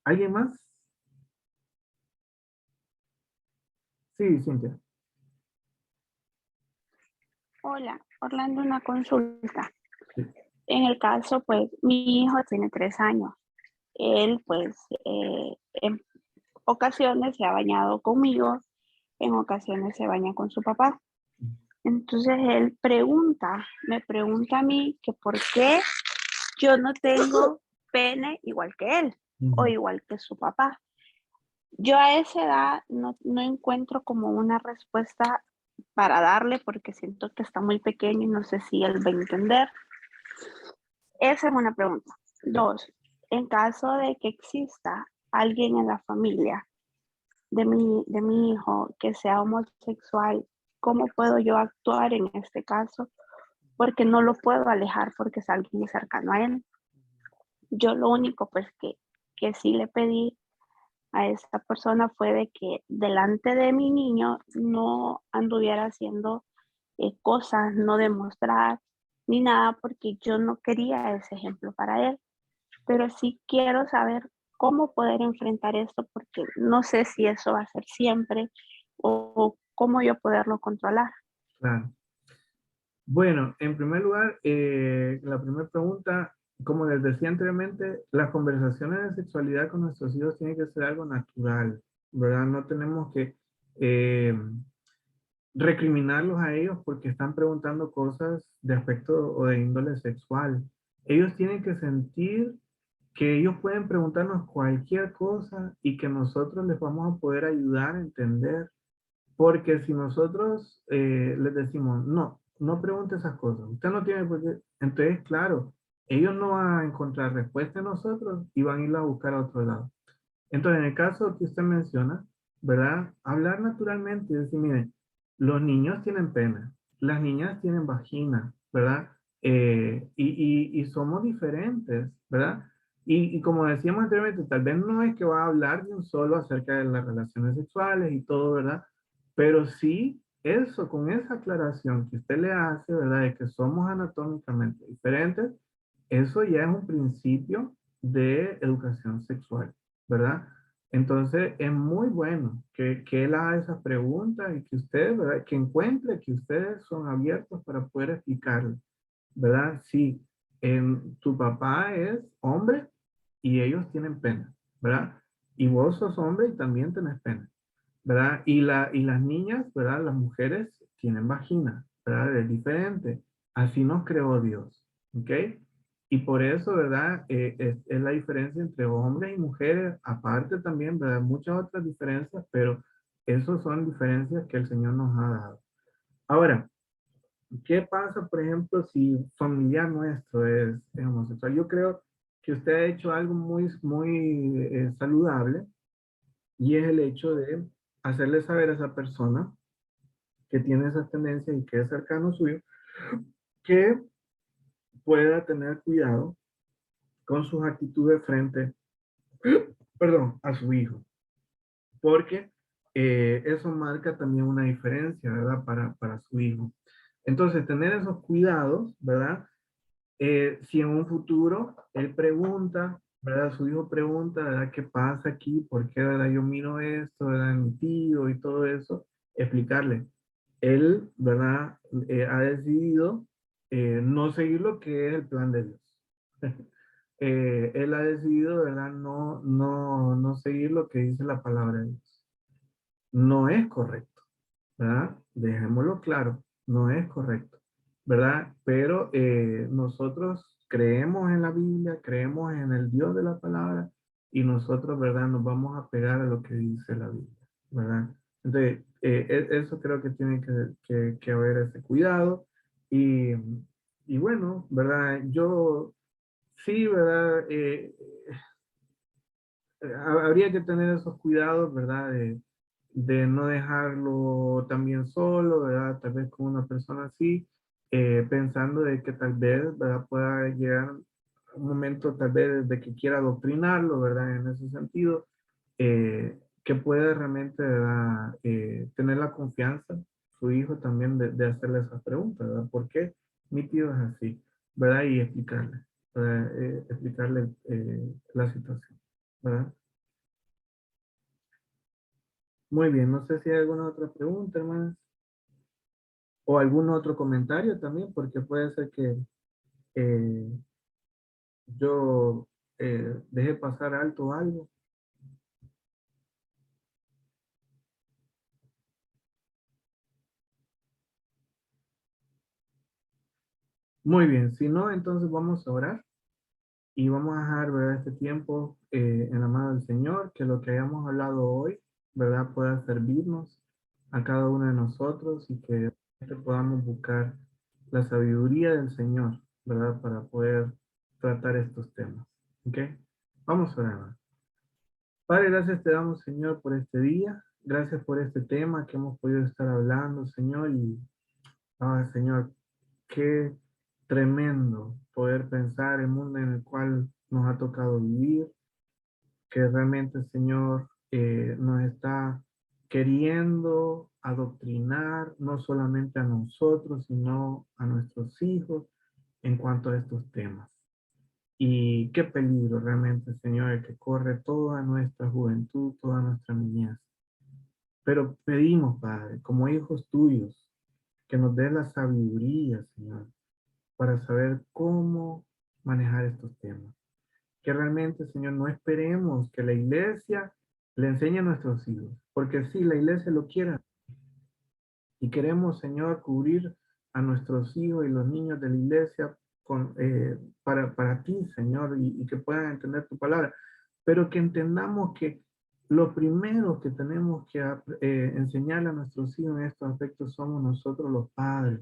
¿Alguien más? Sí, Cintia. Hola, Orlando, una consulta. Sí. En el caso, pues, mi hijo tiene 3 años. Él, pues, en ocasiones se ha bañado conmigo, en ocasiones se baña con su papá. Entonces él me pregunta a mí que por qué yo no tengo pene igual que él o igual que su papá. Yo a esa edad no encuentro como una respuesta para darle porque siento que está muy pequeño y no sé si él va a entender. Esa es una pregunta. 2, en caso de que exista alguien en la familia de mi hijo que sea homosexual, ¿cómo puedo yo actuar en este caso? Porque no lo puedo alejar porque es alguien muy cercano a él. Yo lo único pues que sí le pedí a esta persona fue de que delante de mi niño no anduviera haciendo cosas, no demostrar ni nada, porque yo no quería ese ejemplo para él. Pero sí quiero saber cómo poder enfrentar esto, porque no sé si eso va a ser siempre o cómo yo poderlo controlar. Claro. Bueno, en primer lugar, la primera pregunta, como les decía anteriormente, las conversaciones de sexualidad con nuestros hijos tienen que ser algo natural, ¿verdad? No tenemos que recriminarlos a ellos porque están preguntando cosas de aspecto o de índole sexual. Ellos tienen que sentir que ellos pueden preguntarnos cualquier cosa y que nosotros les vamos a poder ayudar a entender. Porque si nosotros les decimos, no, no pregunte esas cosas, usted no tiene por qué, entonces, claro, ellos no van a encontrar respuesta en nosotros y van a ir a buscar a otro lado. Entonces, en el caso que usted menciona, ¿verdad? Hablar naturalmente y decir, miren, los niños tienen pena, las niñas tienen vagina, ¿verdad? Y somos diferentes, ¿verdad? Y como decíamos anteriormente, tal vez no es que va a hablar de un solo acerca de las relaciones sexuales y todo, ¿verdad? Pero sí, eso, con esa aclaración que usted le hace, ¿verdad? De que somos anatómicamente diferentes, eso ya es un principio de educación sexual, ¿verdad? Entonces, es muy bueno que él haga esas preguntas y que usted, ¿verdad? Que encuentre que ustedes son abiertos para poder explicarle, ¿verdad? Sí, tu papá es hombre y ellos tienen pena, ¿verdad? Y vos sos hombre y también tenés pena, ¿verdad? Y las niñas, ¿verdad? Las mujeres tienen vagina, ¿verdad? Es diferente. Así nos creó Dios, ¿ok? Y por eso, ¿verdad? Es la diferencia entre hombres y mujeres, aparte también, ¿verdad? Muchas otras diferencias, pero esas son diferencias que el Señor nos ha dado. Ahora, ¿qué pasa, por ejemplo, si familiar nuestro es homosexual? Yo creo que usted ha hecho algo muy saludable y es el hecho de hacerle saber a esa persona que tiene esas tendencias y que es cercano suyo, que pueda tener cuidado con sus actitudes frente, perdón, a su hijo, porque eso marca también una diferencia, ¿verdad? Para su hijo. Entonces, tener esos cuidados, ¿verdad? Si en un futuro él pregunta, ¿verdad? Su hijo pregunta, ¿verdad? ¿Qué pasa aquí? ¿Por qué, verdad? Yo miro esto, ¿verdad? En mi tío y todo eso, explicarle. Él, ¿verdad? Ha decidido no seguir lo que es el plan de Dios. Él ha decidido, ¿verdad? No seguir lo que dice la palabra de Dios. No es correcto, ¿verdad? Dejémoslo claro, no es correcto, ¿verdad? Pero nosotros creemos en la Biblia, creemos en el Dios de la palabra y nosotros, ¿verdad? Nos vamos a pegar a lo que dice la Biblia, ¿verdad? Entonces, eso creo que tiene que haber ese cuidado y bueno, ¿verdad? Yo sí, ¿verdad? Habría que tener esos cuidados, ¿verdad? De no dejarlo también solo, ¿verdad? Tal vez con una persona así, pensando de que tal vez, ¿verdad? Pueda llegar un momento tal vez de que quiera adoctrinarlo, ¿verdad? En ese sentido, que pueda realmente, ¿verdad? Tener la confianza, su hijo también, de hacerle esas preguntas, ¿verdad? ¿Por qué mi tío es así? ¿Verdad? Y explicarle, ¿verdad? Explicarle la situación, ¿verdad? Muy bien, no sé si hay alguna otra pregunta, hermanas, o algún otro comentario también, porque puede ser que eh, yo deje pasar alto algo. Muy bien, si no, entonces vamos a orar y vamos a dejar, ¿verdad? Este tiempo en la mano del Señor, que lo que hayamos hablado hoy, ¿verdad? Pueda servirnos a cada uno de nosotros y que podamos buscar la sabiduría del Señor, ¿verdad? Para poder tratar estos temas. ¿Ok? Vamos a orar. Padre, gracias te damos, Señor, por este día. Gracias por este tema que hemos podido estar hablando, Señor. Y, Señor, qué tremendo poder pensar en un mundo en el cual nos ha tocado vivir, que realmente el Señor nos está queriendo adoctrinar no solamente a nosotros, sino a nuestros hijos en cuanto a estos temas. Y qué peligro realmente, Señor, el que corre toda nuestra juventud, toda nuestra niñez. Pero pedimos, Padre, como hijos tuyos, que nos dé la sabiduría, Señor, para saber cómo manejar estos temas. Que realmente, Señor, no esperemos que la iglesia le enseñe a nuestros hijos, porque sí, la iglesia lo quiere. Y queremos, Señor, cubrir a nuestros hijos y los niños de la iglesia para ti, Señor, y que puedan entender tu palabra. Pero que entendamos que lo primero que tenemos que enseñarle a nuestros hijos en estos aspectos somos nosotros los padres.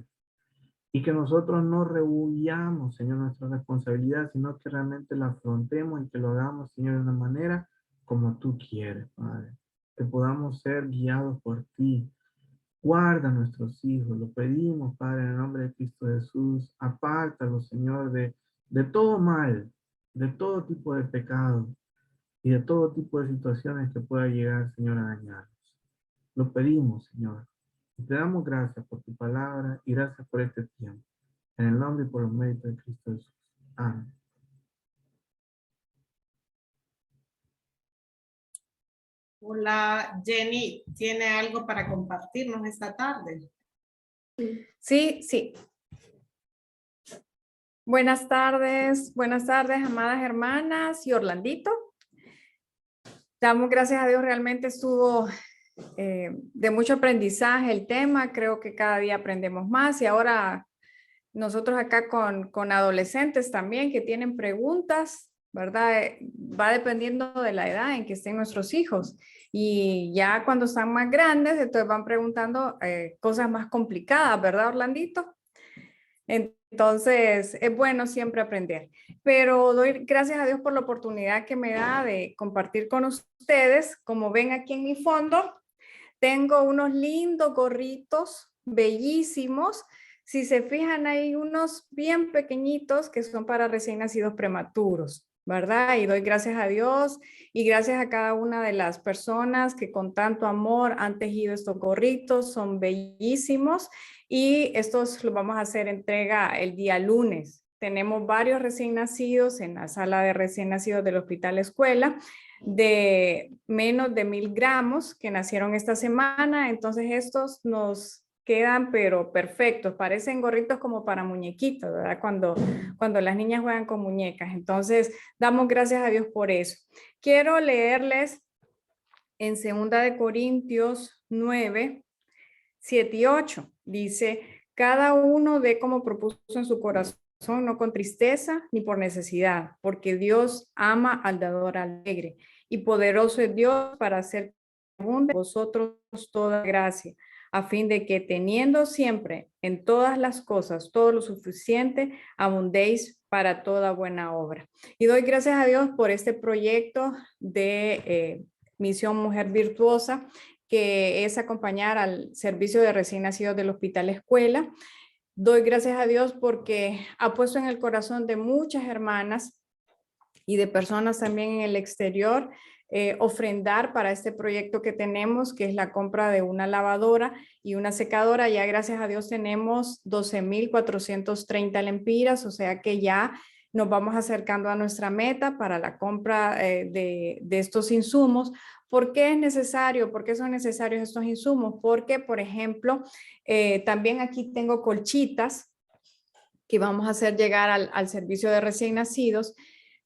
Y que nosotros no rehuyamos, Señor, nuestra responsabilidad, sino que realmente la afrontemos y que lo hagamos, Señor, de una manera como tú quieres, Padre. Que podamos ser guiados por ti. Guarda a nuestros hijos, lo pedimos, Padre, en el nombre de Cristo Jesús. Apártalos, Señor, de todo mal, de todo tipo de pecado y de todo tipo de situaciones que pueda llegar, Señor, a dañarnos. Lo pedimos, Señor. Y te damos gracias por tu palabra y gracias por este tiempo. En el nombre y por los méritos de Cristo Jesús. Amén. Hola, Jenny, ¿tiene algo para compartirnos esta tarde? Sí. Buenas tardes, amadas hermanas y Orlandito. Damos gracias a Dios, realmente estuvo de mucho aprendizaje el tema, creo que cada día aprendemos más y ahora nosotros acá con adolescentes también que tienen preguntas, ¿verdad? Va dependiendo de la edad en que estén nuestros hijos y ya cuando están más grandes, entonces van preguntando cosas más complicadas, ¿verdad, Orlandito? Entonces, es bueno siempre aprender, pero doy gracias a Dios por la oportunidad que me da de compartir con ustedes. Como ven aquí en mi fondo, tengo unos lindos gorritos, bellísimos. Si se fijan, hay unos bien pequeñitos que son para recién nacidos prematuros, ¿verdad? Y doy gracias a Dios y gracias a cada una de las personas que con tanto amor han tejido estos gorritos, son bellísimos y estos los vamos a hacer entrega el día lunes. Tenemos varios recién nacidos en la sala de recién nacidos del Hospital Escuela de menos de 1000 gramos que nacieron esta semana, entonces estos nos quedan pero perfectos, parecen gorritos como para muñequitos, ¿verdad? Cuando las niñas juegan con muñecas, entonces damos gracias a Dios por eso. Quiero leerles en 2 de Corintios 9, 7 y 8, dice, cada uno dé como propuso en su corazón, no con tristeza ni por necesidad, porque Dios ama al dador alegre y poderoso es Dios para hacer abunde vosotros toda gracia, a fin de que teniendo siempre en todas las cosas todo lo suficiente, abundéis para toda buena obra. Y doy gracias a Dios por este proyecto de Misión Mujer Virtuosa, que es acompañar al servicio de recién nacidos del Hospital Escuela. Doy gracias a Dios porque ha puesto en el corazón de muchas hermanas y de personas también en el exterior ofrendar para este proyecto que tenemos, que es la compra de una lavadora y una secadora. Ya gracias a Dios tenemos 12,430 lempiras, o sea que ya nos vamos acercando a nuestra meta para la compra de estos insumos. ¿Por qué es necesario? ¿Por qué son necesarios estos insumos? Porque, por ejemplo, también aquí tengo colchitas que vamos a hacer llegar al servicio de recién nacidos,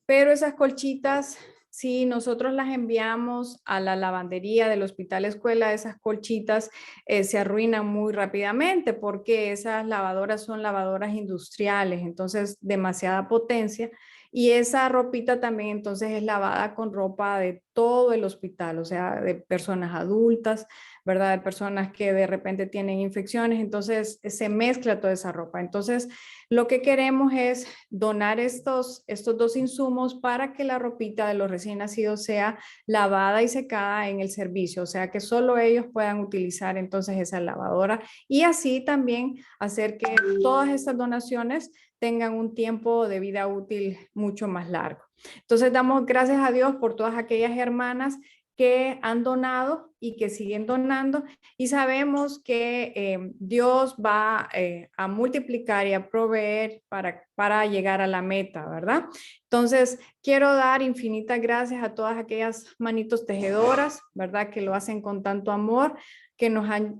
pero esas colchitas, si nosotros las enviamos a la lavandería del Hospital Escuela, esas colchitas se arruinan muy rápidamente porque esas lavadoras son lavadoras industriales, entonces demasiada potencia. Y esa ropita también entonces es lavada con ropa de todo el hospital, o sea, de personas adultas, ¿verdad? De personas que de repente tienen infecciones, entonces se mezcla toda esa ropa. Entonces, lo que queremos es donar estos 2 insumos para que la ropita de los recién nacidos sea lavada y secada en el servicio, o sea, que solo ellos puedan utilizar entonces esa lavadora y así también hacer que todas estas donaciones tengan un tiempo de vida útil mucho más largo. Entonces damos gracias a Dios por todas aquellas hermanas que han donado y que siguen donando, y sabemos que Dios va a multiplicar y a proveer para llegar a la meta, ¿verdad? Entonces, quiero dar infinitas gracias a todas aquellas manitos tejedoras, ¿verdad? Que lo hacen con tanto amor, que nos han